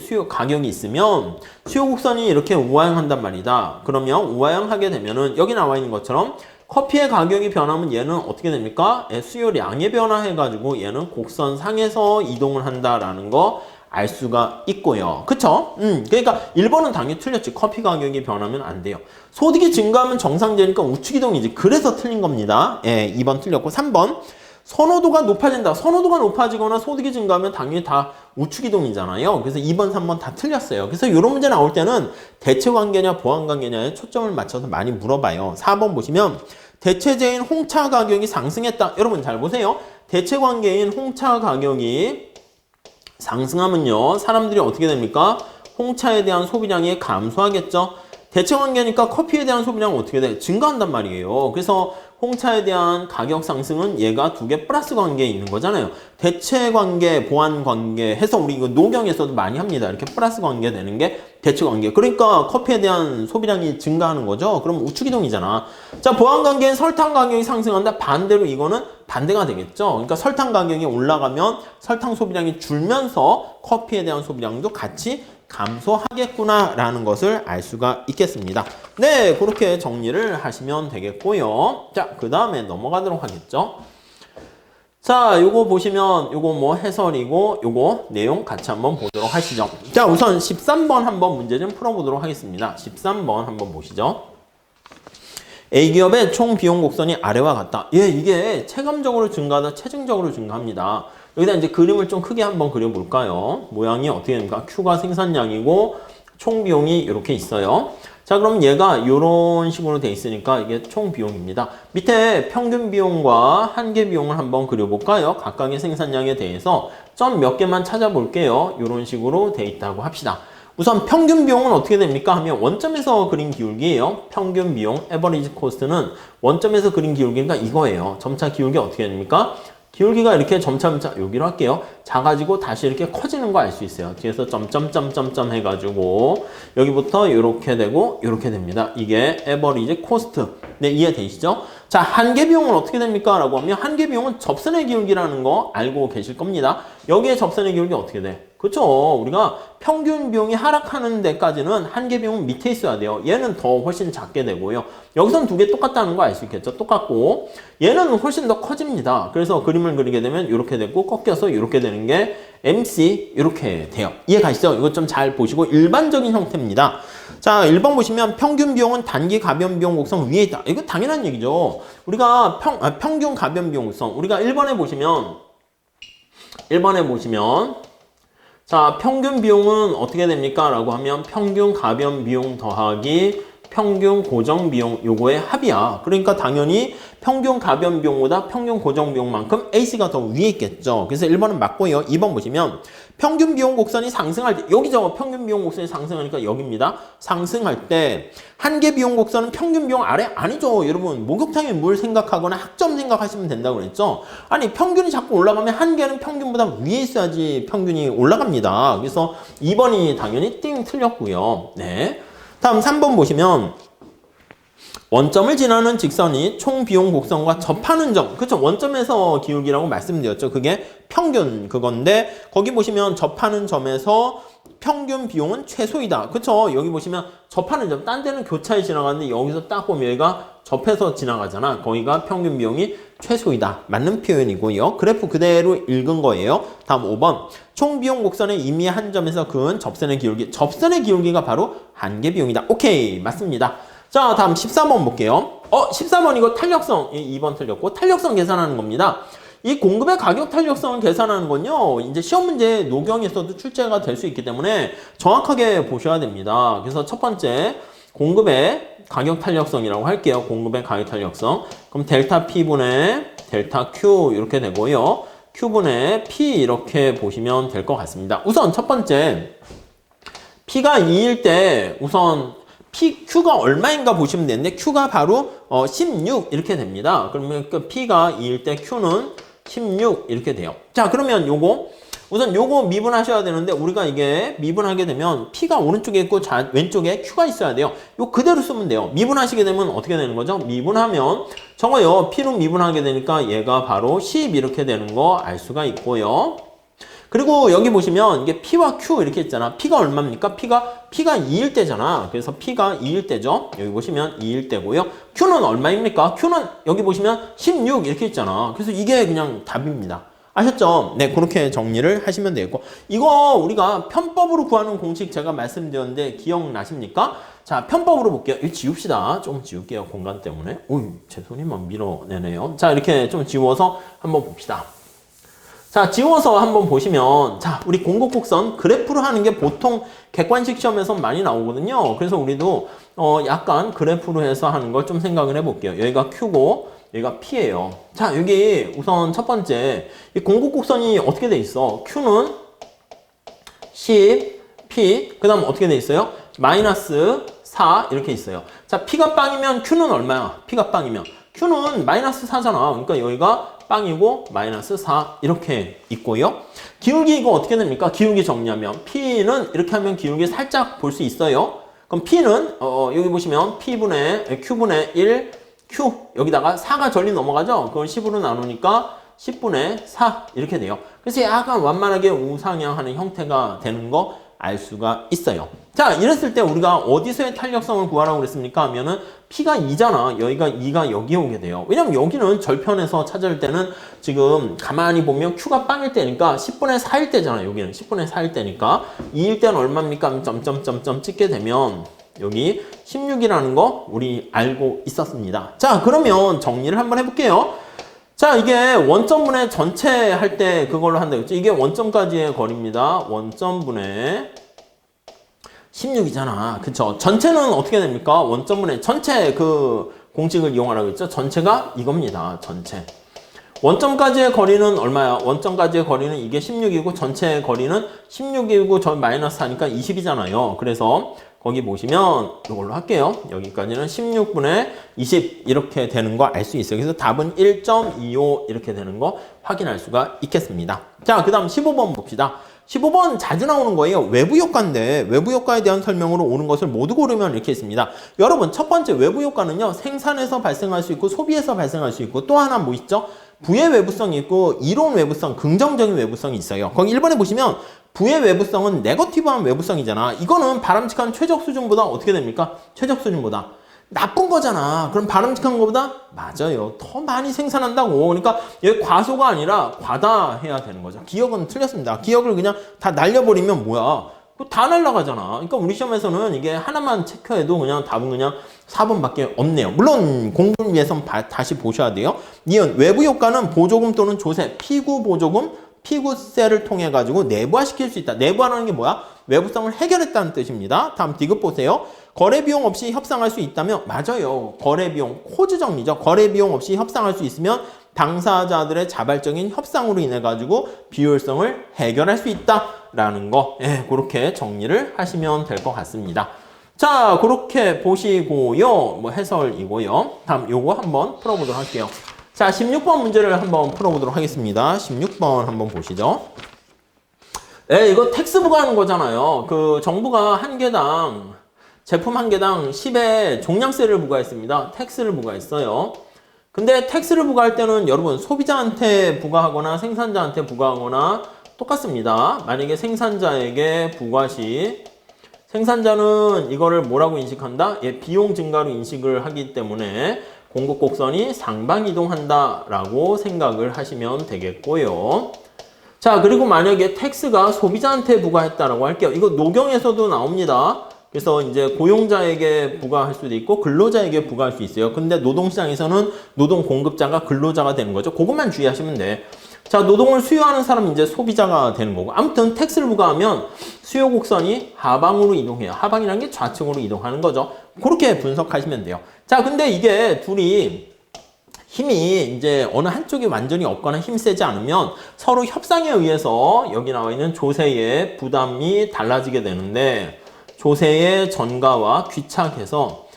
있으면 수요 곡선이 이렇게 우하향한단 말이다. 그러면 우하향하게 되면은 여기 나와 있는 것처럼 커피의 가격이 변하면 얘는 어떻게 됩니까? 수요량에 변화해가지고 얘는 곡선상에서 이동을 한다라는 거 알 수가 있고요. 그쵸? 그러니까 1번은 당연히 틀렸지. 커피 가격이 변하면 안 돼요. 소득이 증가하면 정상제니까 우측이동이지. 그래서 틀린 겁니다. 2번 틀렸고 3번. 선호도가 높아진다. 선호도가 높아지거나 소득이 증가하면 당연히 다 우측이동이잖아요. 그래서 2번, 3번 다 틀렸어요. 그래서 이런 문제 나올 때는 대체관계냐 보완관계냐에 초점을 맞춰서 많이 물어봐요. 4번 보시면 대체제인 홍차 가격이 상승했다. 여러분 잘 보세요. 대체관계인 홍차 가격이 상승하면요. 사람들이 어떻게 됩니까? 홍차에 대한 소비량이 감소하겠죠. 대체관계니까 커피에 대한 소비량은 어떻게 돼? 증가한단 말이에요. 그래서 홍차에 대한 가격 상승은 얘가 두 개 플러스 관계에 있는 거잖아요. 대체 관계, 보완 관계 해서 우리 이거 노경에서도 많이 합니다. 이렇게 플러스 관계 되는 게 대체 관계. 그러니까 커피에 대한 소비량이 증가하는 거죠. 그럼 우측이동이잖아. 자, 보완 관계는 설탕 가격이 상승한다. 반대로 이거는 반대가 되겠죠. 그러니까 설탕 가격이 올라가면 설탕 소비량이 줄면서 커피에 대한 소비량도 같이 감소하겠구나라는 것을 알 수가 있겠습니다. 네, 그렇게 정리를 하시면 되겠고요. 자, 그 다음에 넘어가도록 하겠죠. 자, 요거 보시면 요거 뭐 해설이고 요거 내용 같이 한번 보도록 하시죠. 자, 우선 13번 한번 문제 좀 풀어보도록 하겠습니다. 13번 한번 보시죠. A기업의 총 비용 곡선이 아래와 같다. 예, 이게 체감적으로 증가하다 체증적으로 증가합니다. 여기다 이제 그림을 좀 크게 한번 그려볼까요? 모양이 어떻게 됩니까? Q가 생산량이고 총 비용이 이렇게 있어요. 자, 그럼 얘가 이런 식으로 돼 있으니까 이게 총 비용입니다. 밑에 평균 비용과 한계 비용을 한번 그려볼까요? 각각의 생산량에 대해서 점 몇 개만 찾아볼게요. 이런 식으로 돼 있다고 합시다. 우선 평균 비용은 어떻게 됩니까? 하면 원점에서 그린 기울기예요. 평균 비용, 에버리지 코스트는 원점에서 그린 기울기니까 이거예요. 점차 기울기 어떻게 됩니까? 기울기가 이렇게 점차 여기로 할게요. 작아지고 다시 이렇게 커지는 거 알 수 있어요. 뒤에서 점점점점점 해가지고 여기부터 이렇게 되고 이렇게 됩니다. 이게 에버리지 코스트. 네, 이해되시죠? 자, 한계 비용은 어떻게 됩니까? 라고 하면 한계 비용은 접선의 기울기라는 거 알고 계실 겁니다. 여기에 접선의 기울기 어떻게 돼? 그렇죠. 우리가 평균 비용이 하락하는 데까지는 한계 비용은 밑에 있어야 돼요. 얘는 더 훨씬 작게 되고요. 여기선 두 개 똑같다는 거 알 수 있겠죠. 똑같고 얘는 훨씬 더 커집니다. 그래서 그림을 그리게 되면 이렇게 되고 꺾여서 이렇게 되는 게 MC 이렇게 돼요. 이해가시죠? 이거 좀 잘 보시고 일반적인 형태입니다. 자, 1번 보시면 평균 비용은 단기 가변 비용 곡선 위에 있다. 이거 당연한 얘기죠. 우리가 평균 가변 비용 곡선 우리가 1번에 보시면 자, 평균 비용은 어떻게 됩니까? 라고 하면 평균 가변 비용 더하기 평균 고정 비용 요거의 합이야. 그러니까 당연히 평균 가변 비용보다 평균 고정 비용만큼 AC가 더 위에 있겠죠. 그래서 1번은 맞고요. 2번 보시면 평균 비용 곡선이 상승할 때 여기죠. 평균 비용 곡선이 상승하니까 여기입니다. 상승할 때 한계 비용 곡선은 평균 비용 아래 아니죠. 여러분 목욕탕에 물 생각하거나 학점 생각하시면 된다고 그랬죠. 아니 평균이 자꾸 올라가면 한계는 평균보다 위에 있어야지 평균이 올라갑니다. 그래서 2번이 당연히 띵 틀렸고요. 네. 다음 3번 보시면 원점을 지나는 직선이 총 비용 곡선과 접하는 점. 그렇죠. 원점에서 기울기라고 말씀드렸죠. 그게 평균 그건데 거기 보시면 접하는 점에서 평균 비용은 최소이다. 그렇죠. 여기 보시면 접하는 점. 딴 데는 교차에 지나가는데 여기서 딱 보면 얘가 접해서 지나가잖아. 거기가 평균 비용이 최소이다. 맞는 표현이고요. 그래프 그대로 읽은 거예요. 다음 5번. 총 비용 곡선의 임의 한 점에서 그은 접선의 기울기. 접선의 기울기가 바로 한계 비용이다. 오케이. 맞습니다. 자, 다음 14번 볼게요. 14번 이거 탄력성. 2번 틀렸고 탄력성 계산하는 겁니다. 이 공급의 가격 탄력성을 계산하는 건요. 이제 시험 문제 노경에서도 출제가 될 수 있기 때문에 정확하게 보셔야 됩니다. 그래서 첫 번째 공급의 가격 탄력성이라고 할게요. 공급의 가격 탄력성. 그럼 델타 P분의 델타 Q 이렇게 되고요. Q분의 P 이렇게 보시면 될 것 같습니다. 우선 첫 번째 P가 2일 때 우선 Q가 얼마인가 보시면 되는데 Q가 바로 16 이렇게 됩니다. 그러면 그 P가 2일 때 Q는 16 이렇게 돼요. 자, 그러면 우선 요거 미분하셔야 되는데 우리가 이게 미분하게 되면 P가 오른쪽에 있고 왼쪽에 Q가 있어야 돼요. 요 그대로 쓰면 돼요. 미분하시게 되면 어떻게 되는 거죠? 미분하면 저거요. P로 미분하게 되니까 얘가 바로 10 이렇게 되는 거 알 수가 있고요. 그리고 여기 보시면 이게 P와 Q 이렇게 있잖아. P가 얼마입니까? P가 2일 때잖아. 그래서 P가 2일 때죠. 여기 보시면 2일 때고요. Q는 얼마입니까? Q는 여기 보시면 16 이렇게 있잖아. 그래서 이게 그냥 답입니다. 아셨죠? 네, 그렇게 정리를 하시면 되겠고. 이거 우리가 편법으로 구하는 공식 제가 말씀드렸는데 기억나십니까? 자, 편법으로 볼게요. 이거 지웁시다. 좀 지울게요. 공간 때문에. 오이, 제 손이 막 밀어내네요. 자, 이렇게 좀 지워서 한번 봅시다. 자, 지워서 한번 보시면, 자, 우리 공곡곡선 그래프로 하는 게 보통 객관식 시험에서 많이 나오거든요. 그래서 우리도 약간 그래프로 해서 하는 걸 좀 생각을 해볼게요. 여기가 Q고 여기가 P예요. 자, 여기 우선 첫 번째 이 공곡곡선이 어떻게 돼 있어? Q는 10, P, 그 다음 어떻게 돼 있어요? 마이너스 4 이렇게 있어요. 자, P가 빵이면 Q는 얼마야? P가 빵이면 Q는 마이너스 4잖아. 그러니까 여기가 빵이고 마이너스 4 이렇게 있고요. 기울기 이거 어떻게 됩니까? 기울기 정리하면 P는 이렇게 하면 기울기 살짝 볼 수 있어요. 그럼 P는 여기 보시면 P분의 Q분의 1 Q 여기다가 4가 전리 넘어가죠? 그걸 10으로 나누니까 10분의 4 이렇게 돼요. 그래서 약간 완만하게 우상향하는 형태가 되는 거 알 수가 있어요. 자, 이랬을 때 우리가 어디서의 탄력성을 구하라고 그랬습니까? 하면은 P가 2잖아. 여기가 2가 여기에 오게 돼요. 왜냐면 여기는 절편에서 찾을 때는 지금 가만히 보면 Q가 빵일 때니까 10분의 4일 때잖아. 여기는 10분의 4일 때니까 2일 때는 얼마입니까? 점점점점 찍게 되면 여기 16이라는 거 우리 알고 있었습니다. 자, 그러면 정리를 한번 해볼게요. 자, 이게 원점분의 전체 할 때 그걸로 한다 그랬죠? 이게 원점까지의 거리입니다. 원점분의 16이잖아. 그쵸? 전체는 어떻게 됩니까? 원점분의 전체 그 공식을 이용하라고 했죠? 전체가 이겁니다. 전체. 원점까지의 거리는 얼마야? 원점까지의 거리는 이게 16이고 전체의 거리는 16이고 저 마이너스 하니까 20이잖아요. 그래서 거기 보시면 이걸로 할게요. 여기까지는 16분의 20 이렇게 되는 거 알 수 있어요. 그래서 답은 1.25 이렇게 되는 거 확인할 수가 있겠습니다. 자, 그 다음 15번 봅시다. 15번 자주 나오는 거예요. 외부 효과인데 외부 효과에 대한 설명으로 오는 것을 모두 고르면 이렇게 있습니다. 여러분, 첫 번째 외부 효과는요. 생산에서 발생할 수 있고 소비에서 발생할 수 있고 또 하나 뭐 있죠? 부의 외부성이 있고 이론 외부성, 긍정적인 외부성이 있어요. 거기 1번에 보시면 부의 외부성은 네거티브한 외부성이잖아. 이거는 바람직한 최적 수준보다 어떻게 됩니까? 최적 수준보다 나쁜 거잖아. 그럼 바람직한 것보다 맞아요. 더 많이 생산한다고. 그러니까 여기 과소가 아니라 과다해야 되는 거죠. 기억은 틀렸습니다. 기억을 그냥 다 날려버리면 뭐야? 다 날라가잖아. 그러니까 우리 시험에서는 이게 하나만 체크해도 그냥 답은 그냥 4번밖에 없네요. 물론 공부를 위해서는 다시 보셔야 돼요. 이은 외부 효과는 보조금 또는 조세, 피구 보조금, 피구세를 통해 가지고 내부화시킬 수 있다. 내부화라는 게 뭐야? 외부성을 해결했다는 뜻입니다. 다음 디귿 보세요. 거래비용 없이 협상할 수 있다면 맞아요. 거래비용, 코즈 정리죠. 거래비용 없이 협상할 수 있으면 당사자들의 자발적인 협상으로 인해 가지고 비효율성을 해결할 수 있다라는 거, 그렇게 정리를 하시면 될 것 같습니다. 자, 그렇게 보시고요. 뭐 해설이고요. 다음 요거 한번 풀어보도록 할게요. 자, 16번 문제를 한번 풀어보도록 하겠습니다. 16번 한번 보시죠. 이거 텍스 부과하는 거잖아요. 그 정부가 한 개당 제품 한 개당 10의 종량세를 부과했습니다. 텍스를 부과했어요. 근데 텍스를 부과할 때는 여러분 소비자한테 부과하거나 생산자한테 부과하거나 똑같습니다. 만약에 생산자에게 부과 시 생산자는 이거를 뭐라고 인식한다? 비용 증가로 인식을 하기 때문에 공급곡선이 상방이동한다 라고 생각을 하시면 되겠고요. 자, 그리고 만약에 텍스가 소비자한테 부과했다라고 할게요. 이거 노경에서도 나옵니다. 그래서 이제 고용자에게 부과할 수도 있고 근로자에게 부과할 수 있어요. 근데 노동시장에서는 노동 공급자가 근로자가 되는 거죠. 그것만 주의하시면 돼. 자, 노동을 수요하는 사람은 이제 소비자가 되는 거고. 아무튼 텍스를 부과하면 수요 곡선이 하방으로 이동해요. 하방이라는 게 좌측으로 이동하는 거죠. 그렇게 분석하시면 돼요. 자, 근데 이게 둘이 힘이 이제 어느 한쪽이 완전히 없거나 힘 세지 않으면 서로 협상에 의해서 여기 나와 있는 조세의 부담이 달라지게 되는데 조세의 전가와 귀착해서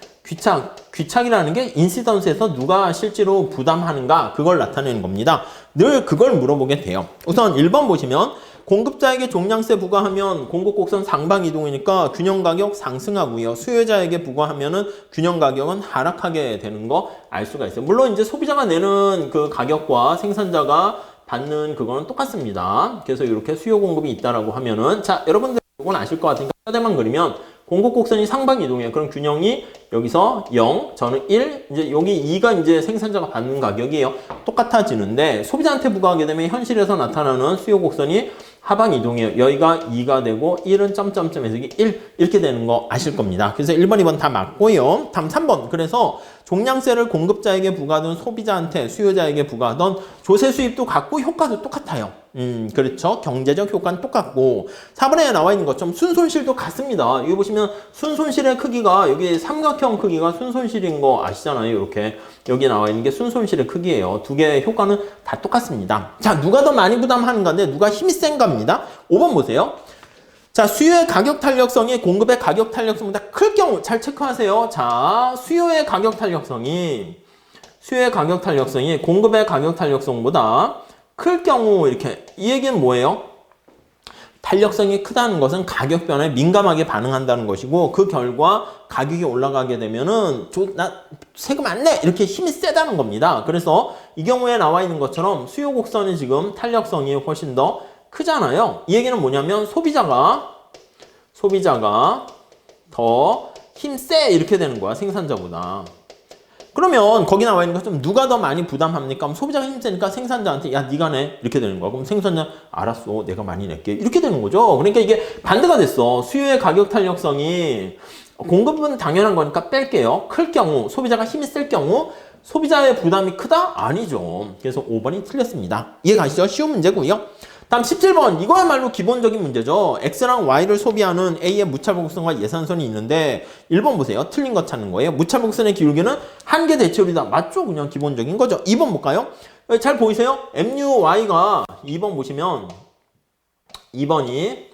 귀착이라는 게 인시던스에서 누가 실제로 부담하는가 그걸 나타내는 겁니다. 늘 그걸 물어보게 돼요. 우선 1번 보시면 공급자에게 종량세 부과하면 공급곡선 상방이동이니까 균형가격 상승하고요. 수요자에게 부과하면은 균형가격은 하락하게 되는 거 알 수가 있어요. 물론 이제 소비자가 내는 그 가격과 생산자가 받는 그거는 똑같습니다. 그래서 이렇게 수요 공급이 있다라고 하면은 자 여러분들 이건 아실 것 같으니까 뼈대만 그리면 공급곡선이 상방 이동이에요. 그럼 균형이 여기서 0, 저는 1, 이제 여기 2가 이제 생산자가 받는 가격이에요. 똑같아지는데 소비자한테 부과하게 되면 현실에서 나타나는 수요 곡선이 하방 이동이에요. 여기가 2가 되고 1은 점점점에서 1 이렇게 되는 거 아실 겁니다. 그래서 1번, 2번 다 맞고요. 다음 3번. 그래서 종량세를 공급자에게 부과하든 소비자한테 수요자에게 부과하던 조세 수입도 같고 효과도 똑같아요. 그렇죠. 경제적 효과는 똑같고 4번에 나와 있는 것처럼 순손실도 같습니다. 여기 보시면 순손실의 크기가 여기 삼각형 크기가 순손실인 거 아시잖아요. 이렇게 여기 나와 있는 게 순손실의 크기예요. 두 개의 효과는 다 똑같습니다. 자, 누가 더 많이 부담하는가인데 누가 힘이 센가입니다. 5번 보세요. 자, 수요의 가격 탄력성이 공급의 가격 탄력성보다 클 경우 잘 체크하세요. 자, 수요의 가격 탄력성이 공급의 가격 탄력성보다 클 경우 이렇게 이 얘기는 뭐예요? 탄력성이 크다는 것은 가격 변화에 민감하게 반응한다는 것이고 그 결과 가격이 올라가게 되면은 나 세금 안 내! 이렇게 힘이 세다는 겁니다. 그래서 이 경우에 나와 있는 것처럼 수요 곡선이 지금 탄력성이 훨씬 더 크잖아요. 이 얘기는 뭐냐면 소비자가 더 힘세 이렇게 되는 거야 생산자보다. 그러면 거기 나와 있는 것처럼 누가 더 많이 부담합니까? 그럼 소비자가 힘세니까 생산자한테 야 네가 내 이렇게 되는 거야. 그럼 생산자 알았어 내가 많이 낼게 이렇게 되는 거죠. 그러니까 이게 반대가 됐어. 수요의 가격 탄력성이 공급은 당연한 거니까 뺄게요. 클 경우 소비자가 힘이 셀 경우 소비자의 부담이 크다? 아니죠. 그래서 5번이 틀렸습니다. 이해 가시죠? 쉬운 문제고요. 다음 17번 이거야말로 기본적인 문제죠. X랑 Y를 소비하는 A의 무차복선과 예산선이 있는데 1번 보세요. 틀린 거 찾는 거예요. 무차복선의 기울기는 한계 대체율이다. 맞죠? 그냥 기본적인 거죠. 2번 볼까요? 잘 보이세요? MUY가 2번 보시면 2번이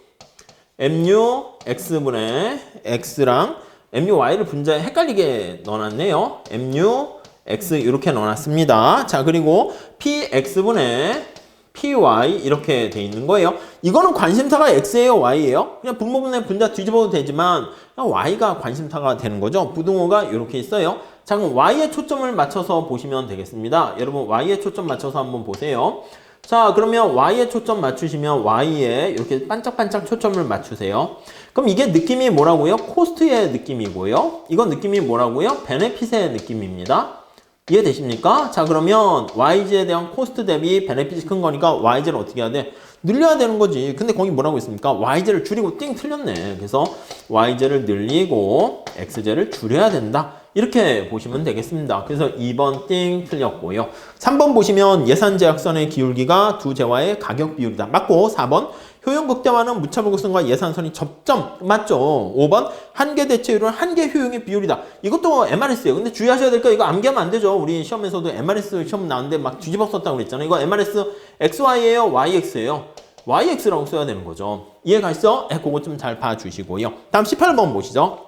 MUX분의 X랑 MUY를 분자에 헷갈리게 넣어놨네요. MUX 이렇게 넣어놨습니다. 자 그리고 PX분의 PY 이렇게 돼 있는 거예요. 이거는 관심사가 X예요, Y예요? 그냥 분모분의 분자 뒤집어도 되지만 Y가 관심사가 되는 거죠. 부등호가 이렇게 있어요. 자, 그럼 Y에 초점을 맞춰서 보시면 되겠습니다. 여러분 Y에 초점 맞춰서 한번 보세요. 자, 그러면 Y에 초점 맞추시면 Y에 이렇게 반짝반짝 초점을 맞추세요. 그럼 이게 느낌이 뭐라고요? 코스트의 느낌이고요. 이건 느낌이 뭐라고요? 베네핏의 느낌입니다. 이해되십니까? 자 그러면 YG에 대한 코스트 대비 베네핏이 큰 거니까 YG를 어떻게 해야 돼? 늘려야 되는 거지. 근데 거기 뭐라고 있습니까? YG를 줄이고 띵 틀렸네. 그래서 YG를 늘리고 XG를 줄여야 된다. 이렇게 보시면 되겠습니다. 그래서 2번 띵 틀렸고요. 3번 보시면 예산제약선의 기울기가 두 재화의 가격 비율이다. 맞고 4번 효용 극대화는 무차복선과 예산선이 접점 맞죠? 5번 한계 대체율은 한계 효용의 비율이다. 이것도 MRS예요. 근데 주의하셔야 될 거 이거 암기하면 안 되죠. 우리 시험에서도 MRS 시험 나왔는데 막 뒤집어 썼다고 그랬잖아요. 이거 MRS XY예요, YX예요. YX라고 써야 되는 거죠. 이해 가시죠? 그거 좀 잘 봐주시고요. 다음 18번 보시죠.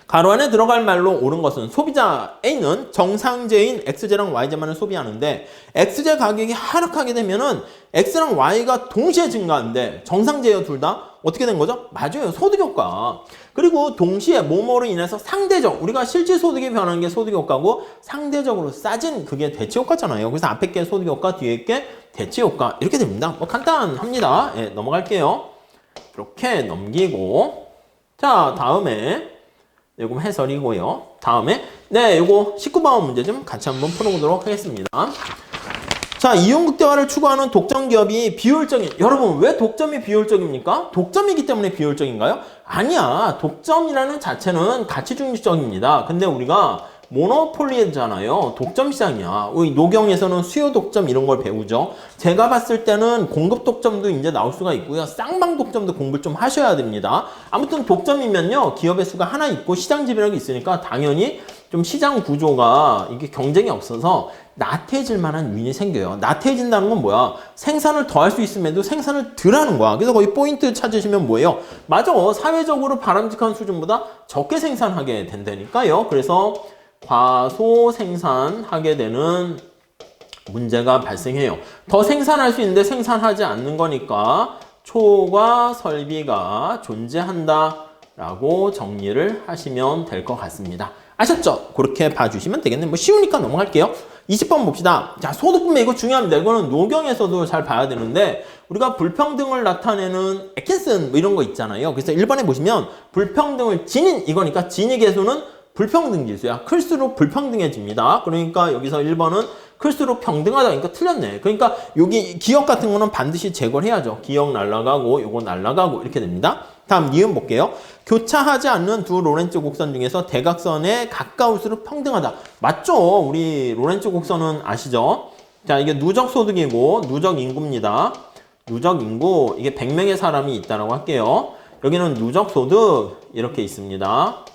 가로 안에 들어갈 말로 옳은 것은 소비자 A는 정상제인 X제랑 Y제만을 소비하는데 X제 가격이 하락하게 되면은 X랑 Y가 동시에 증가하는데 정상제예요 둘 다? 어떻게 된 거죠? 맞아요. 소득효과. 그리고 동시에 뭐뭐로 인해서 상대적 우리가 실질 소득이 변하는 게 소득효과고 상대적으로 싸진 그게 대체효과잖아요. 그래서 앞에 게 소득효과 뒤에 게 대체효과 이렇게 됩니다. 뭐 간단합니다. 예, 넘어갈게요. 이렇게 넘기고 자 다음에 요거 해설이고요. 다음에 요거 19번 문제 좀 같이 한번 풀어보도록 하겠습니다. 자, 이용극대화를 추구하는 독점 기업이 비효율적인 여러분 왜 독점이 비효율적입니까? 독점이기 때문에 비효율적인가요? 아니야. 독점이라는 자체는 가치 중립적입니다. 근데 우리가 모노폴리잖아요. 독점 시장이야. 우리 노경에서는 수요 독점 이런 걸 배우죠. 제가 봤을 때는 공급 독점도 이제 나올 수가 있고요. 쌍방 독점도 공부를 좀 하셔야 됩니다. 아무튼 독점이면요. 기업의 수가 하나 있고 시장 지배력이 있으니까 당연히 좀 시장 구조가 이게 경쟁이 없어서 나태해질 만한 요인이 생겨요. 나태해진다는 건 뭐야? 생산을 더 할 수 있음에도 생산을 덜 하는 거야. 그래서 거기 포인트 찾으시면 뭐예요? 맞아. 사회적으로 바람직한 수준보다 적게 생산하게 된다니까요. 그래서 과소 생산하게 되는 문제가 발생해요. 더 생산할 수 있는데 생산하지 않는 거니까 초과 설비가 존재한다 라고 정리를 하시면 될 것 같습니다. 아셨죠? 그렇게 봐주시면 되겠네. 뭐 쉬우니까 넘어갈게요. 20번 봅시다. 자, 소득분배 이거 중요합니다. 이거는 노경에서도 잘 봐야 되는데 우리가 불평등을 나타내는 애킨슨 뭐 이런 거 있잖아요. 그래서 1번에 보시면 불평등을 지닌 이거니까 진위 계수는 불평등 지수야. 클수록 불평등해집니다. 그러니까 여기서 1번은 클수록 평등하다. 그러니까 틀렸네. 그러니까 여기 기억 같은 거는 반드시 제거를 해야죠. 기억 날라가고 요거 날라가고 이렇게 됩니다. 다음 니은 볼게요. 교차하지 않는 두 로렌츠 곡선 중에서 대각선에 가까울수록 평등하다. 맞죠? 우리 로렌츠 곡선은 아시죠? 자, 이게 누적 소득이고 누적 인구입니다. 누적 인구, 이게 100명의 사람이 있다라고 할게요. 여기는 누적 소득 이렇게 있습니다.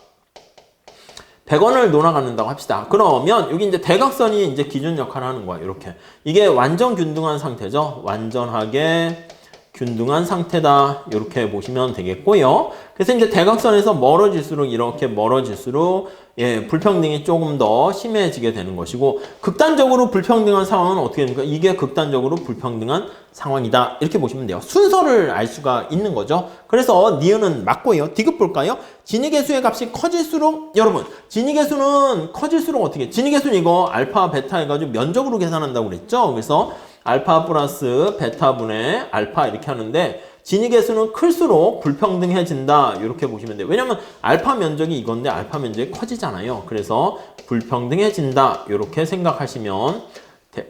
100원을 놀아간다고 합시다. 그러면 여기 이제 대각선이 이제 기준 역할을 하는 거야. 이렇게. 이게 완전 균등한 상태죠. 완전하게 균등한 상태다. 이렇게 보시면 되겠고요. 그래서 이제 대각선에서 멀어질수록 이렇게 멀어질수록 예, 불평등이 조금 더 심해지게 되는 것이고 극단적으로 불평등한 상황은 어떻게 됩니까? 이게 극단적으로 불평등한 상황이다. 이렇게 보시면 돼요. 순서를 알 수가 있는 거죠. 그래서 니은은 맞고요. 디귿 볼까요? 진위계수의 값이 커질수록 여러분 진위계수는 커질수록 어떻게 진위계수는 이거 알파 베타 해가지고 면적으로 계산한다고 그랬죠. 그래서 알파 플러스 베타분의 알파 이렇게 하는데 진위계수는 클수록 불평등해진다 이렇게 보시면 돼요. 왜냐면 알파 면적이 이건데 알파 면적이 커지잖아요. 그래서 불평등해진다 이렇게 생각하시면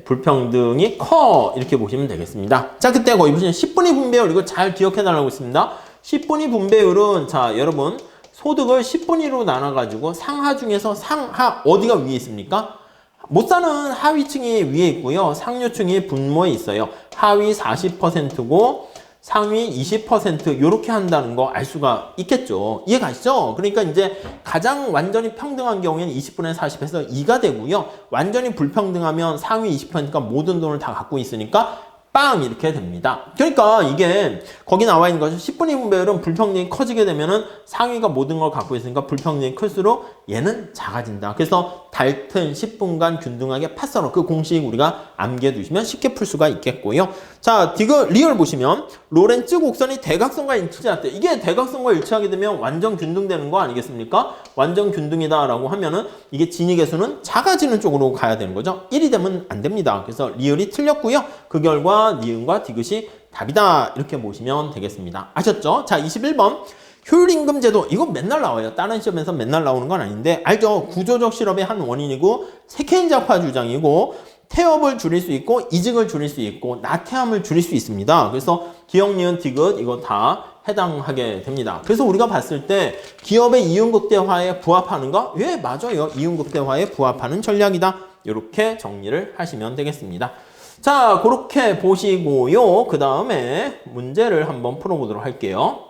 불평등이 커 이렇게 보시면 되겠습니다. 자, 그때 거기 보시면 10분위 분배율 이거 잘 기억해 달라고 있습니다. 10분위 분배율은 자 여러분 소득을 10분위로 나눠가지고 상하 중에서 상하 어디가 위에 있습니까? 못 사는 하위층이 위에 있고요. 상류층이 분모에 있어요. 하위 40%고 상위 20% 이렇게 한다는 거 알 수가 있겠죠. 이해 가시죠? 그러니까 이제 가장 완전히 평등한 경우에는 20분의 40에서 2가 되고요. 완전히 불평등하면 상위 20%가 모든 돈을 다 갖고 있으니까 빵 이렇게 됩니다. 그러니까 이게 거기 나와 있는 거죠. 10분위 분배율은 불평등이 커지게 되면은 상위가 모든 걸 갖고 있으니까 불평등이 클수록 얘는 작아진다. 그래서 달튼 10분간 균등하게 팥서로 그 공식 우리가 암기해 두시면 쉽게 풀 수가 있겠고요. 자, 디귿 리얼 보시면 로렌츠 곡선이 대각선과 일치할 때 이게 대각선과 일치하게 되면 완전 균등되는 거 아니겠습니까? 완전 균등이다라고 하면은 이게 진위계수는 작아지는 쪽으로 가야 되는 거죠. 1이 되면 안 됩니다. 그래서 리얼이 틀렸고요. 그 결과 니은과 디귿이 답이다. 이렇게 보시면 되겠습니다. 아셨죠? 자, 21번. 효율임금 제도 이거 맨날 나와요. 다른 시험에서 맨날 나오는 건 아닌데 알죠? 구조적 실업의 한 원인이고 세케인자파 주장이고 태업을 줄일 수 있고 이직을 줄일 수 있고 나태함을 줄일 수 있습니다. 그래서 기억, 니은, 디귿 이거 다 해당하게 됩니다. 그래서 우리가 봤을 때 기업의 이윤극대화에 부합하는 거? 예, 맞아요. 이윤극대화에 부합하는 전략이다. 이렇게 정리를 하시면 되겠습니다. 자, 그렇게 보시고요. 그 다음에 문제를 한번 풀어보도록 할게요.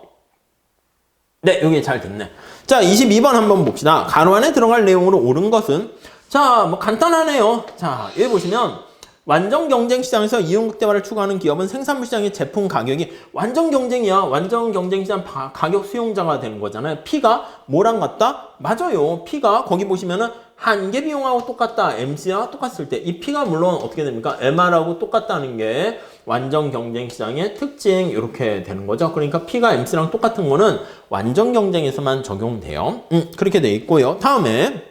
네, 여기 잘 됐네. 자, 22번 한번 봅시다. 가로 안에 들어갈 내용으로 옳은 것은 자, 뭐 간단하네요. 자, 여기 보시면 완전 경쟁 시장에서 이윤극대화를 추구하는 기업은 생산물 시장의 제품 가격이 완전 경쟁이야. 완전 경쟁 시장 가격 수용자가 되는 거잖아요. P가 뭐랑 같다? 맞아요. P가 거기 보시면은 한계 비용하고 똑같다. MC와 똑같을 때 이 P가 물론 어떻게 됩니까? MR하고 똑같다는 게 완전 경쟁 시장의 특징 이렇게 되는 거죠. 그러니까 P가 MC랑 똑같은 거는 완전 경쟁에서만 적용돼요. 그렇게 돼 있고요. 다음에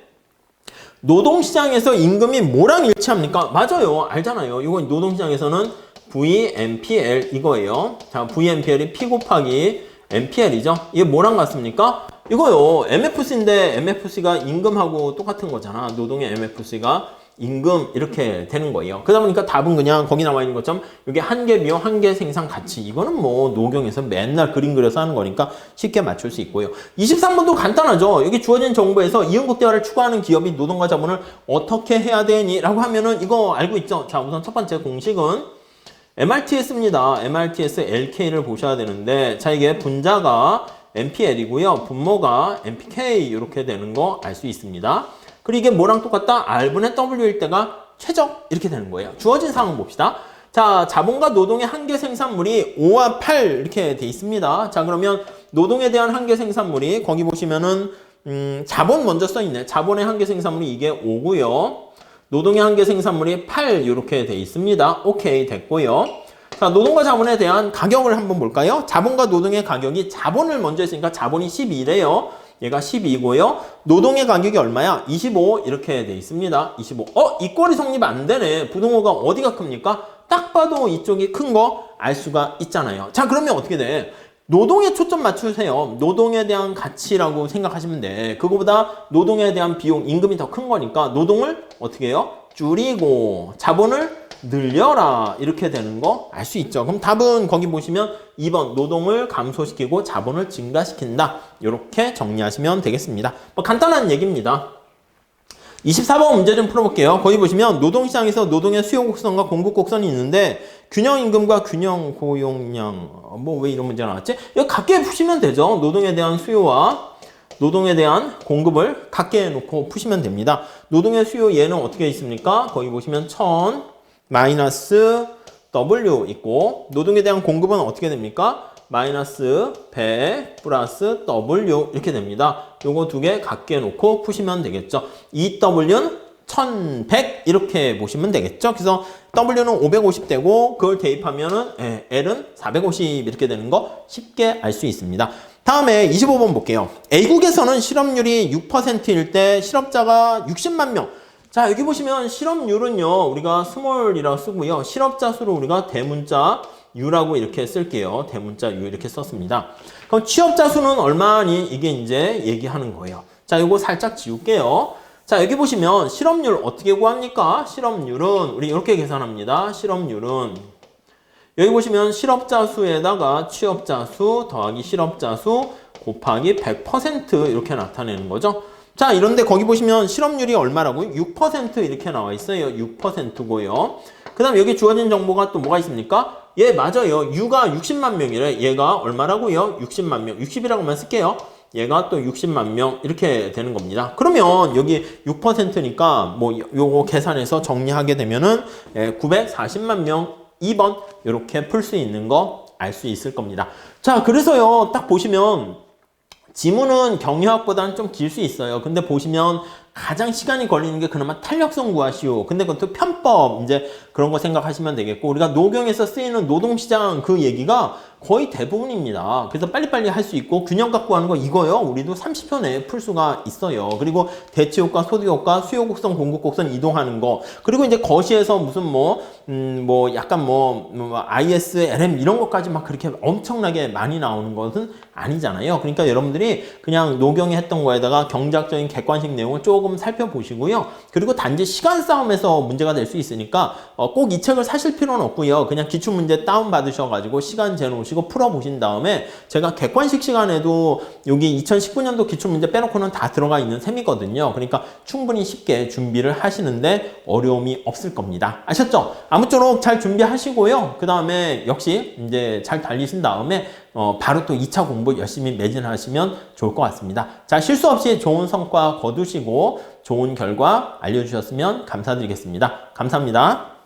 노동시장에서 임금이 뭐랑 일치합니까? 맞아요. 알잖아요. 이거 노동시장에서는 VMPL 이거예요. 자, VMPL이 P 곱하기 MPL이죠. 이게 뭐랑 같습니까? 이거요. MFC인데 MFC가 임금하고 똑같은 거잖아. 노동의 MFC가 임금 이렇게 되는 거예요. 그러다 보니까 답은 그냥 거기 나와 있는 것처럼 이게 한계 비용, 한계 생산 가치 이거는 뭐 노경에서 맨날 그림 그려서 하는 거니까 쉽게 맞출 수 있고요. 23번도 간단하죠. 여기 주어진 정보에서 이윤극대화를 추구하는 기업이 노동과 자본을 어떻게 해야 되니? 라고 하면은 이거 알고 있죠? 자, 우선 첫 번째 공식은 MRTS입니다. MRTS LK를 보셔야 되는데 자, 이게 분자가 MPL이고요. 분모가 MPK 이렇게 되는 거 알 수 있습니다. 그리고 이게 뭐랑 똑같다? R분의 W일 때가 최적 이렇게 되는 거예요. 주어진 사항 봅시다. 자, 자본과 노동의 한계 생산물이 5와 8 이렇게 돼 있습니다. 자, 그러면 노동에 대한 한계 생산물이 거기 보시면은 자본 먼저 써 있네. 자본의 한계 생산물이 이게 5고요. 노동의 한계 생산물이 8 이렇게 돼 있습니다. 오케이, 됐고요. 자, 노동과 자본에 대한 가격을 한번 볼까요? 자본과 노동의 가격이 자본을 먼저 했으니까 자본이 12래요. 얘가 12고요. 노동의 가격이 얼마야? 25 이렇게 돼 있습니다. 25. 이 꼴이 성립 안 되네. 부동호가 어디가 큽니까? 딱 봐도 이쪽이 큰 거 알 수가 있잖아요. 자, 그러면 어떻게 돼? 노동에 초점 맞추세요. 노동에 대한 가치라고 생각하시면 돼. 그거보다 노동에 대한 비용, 임금이 더 큰 거니까 노동을 어떻게 해요? 줄이고 자본을 늘려라 이렇게 되는 거 알 수 있죠. 그럼 답은 거기 보시면 2번 노동을 감소시키고 자본을 증가시킨다 이렇게 정리하시면 되겠습니다. 뭐 간단한 얘기입니다. 24번 문제 좀 풀어볼게요. 거기 보시면 노동시장에서 노동의 수요 곡선과 공급 곡선이 있는데 균형 임금과 균형 고용량 뭐 왜 이런 문제가 나왔지? 이거 각게 푸시면 되죠. 노동에 대한 수요와 노동에 대한 공급을 각게 놓고 푸시면 됩니다. 노동의 수요 얘는 어떻게 있습니까? 거기 보시면 1000 마이너스 W 있고 노동에 대한 공급은 어떻게 됩니까? 마이너스 100 플러스 W 이렇게 됩니다. 요거 두 개 각게 놓고 푸시면 되겠죠. 이 W는 1100 이렇게 보시면 되겠죠. 그래서 W는 550되고 그걸 대입하면은 L은 450 이렇게 되는 거 쉽게 알 수 있습니다. 다음에 25번 볼게요. A국에서는 실업률이 6%일 때 실업자가 60만 명. 자, 여기 보시면 실업률은요, 우리가 스몰이라고 쓰고요. 실업자 수를 우리가 대문자 U라고 이렇게 쓸게요. 대문자 U 이렇게 썼습니다. 그럼 취업자 수는 얼마니? 이게 이제 얘기하는 거예요. 자, 이거 살짝 지울게요. 자, 여기 보시면 실업률 어떻게 구합니까? 실업률은 우리 이렇게 계산합니다. 실업률은 여기 보시면 실업자 수에다가 취업자 수 더하기 실업자 수 곱하기 100% 이렇게 나타내는 거죠. 자, 이런데 거기 보시면 실업률이 얼마라고요? 6% 이렇게 나와 있어요. 6%고요. 그 다음 여기 주어진 정보가 또 뭐가 있습니까? 예, 맞아요. U가 60만 명이래. 얘가 얼마라고요? 60만 명. 60이라고만 쓸게요. 얘가 또 60만 명 이렇게 되는 겁니다. 그러면 여기 6%니까 뭐 요거 계산해서 정리하게 되면은 940만 명 2번 이렇게 풀 수 있는 거 알 수 있을 겁니다. 자, 그래서요. 딱 보시면 지문은 경유학보다는 좀 길 수 있어요. 근데 보시면 가장 시간이 걸리는 게 그나마 탄력성 구하시오. 근데 그것도 편법 이제 그런 거 생각하시면 되겠고 우리가 노경에서 쓰이는 노동시장 그 얘기가 거의 대부분입니다. 그래서 빨리빨리 할 수 있고 균형 갖고 하는 거 이거요. 우리도 30초 내에 풀 수가 있어요. 그리고 대치효과, 소득효과, 수요곡선, 공급곡선 이동하는 거 그리고 이제 거시에서 무슨 약간 IS, LM 이런 것까지 막 그렇게 엄청나게 많이 나오는 것은 아니잖아요. 그러니까 여러분들이 그냥 노경이 했던 거에다가 경제학적인 객관식 내용을 조금 살펴보시고요. 그리고 단지 시간 싸움에서 문제가 될 수 있으니까 꼭 이 책을 사실 필요는 없고요. 그냥 기출문제 다운받으셔가지고 시간 재놓으시고 풀어보신 다음에 제가 객관식 시간에도 여기 2019년도 기출문제 빼놓고는 다 들어가 있는 셈이거든요. 그러니까 충분히 쉽게 준비를 하시는데 어려움이 없을 겁니다. 아셨죠? 아무쪼록 잘 준비하시고요. 그 다음에 역시 이제 잘 달리신 다음에 바로 또 2차 공부 열심히 매진하시면 좋을 것 같습니다. 자, 실수 없이 좋은 성과 거두시고 좋은 결과 알려주셨으면 감사드리겠습니다. 감사합니다.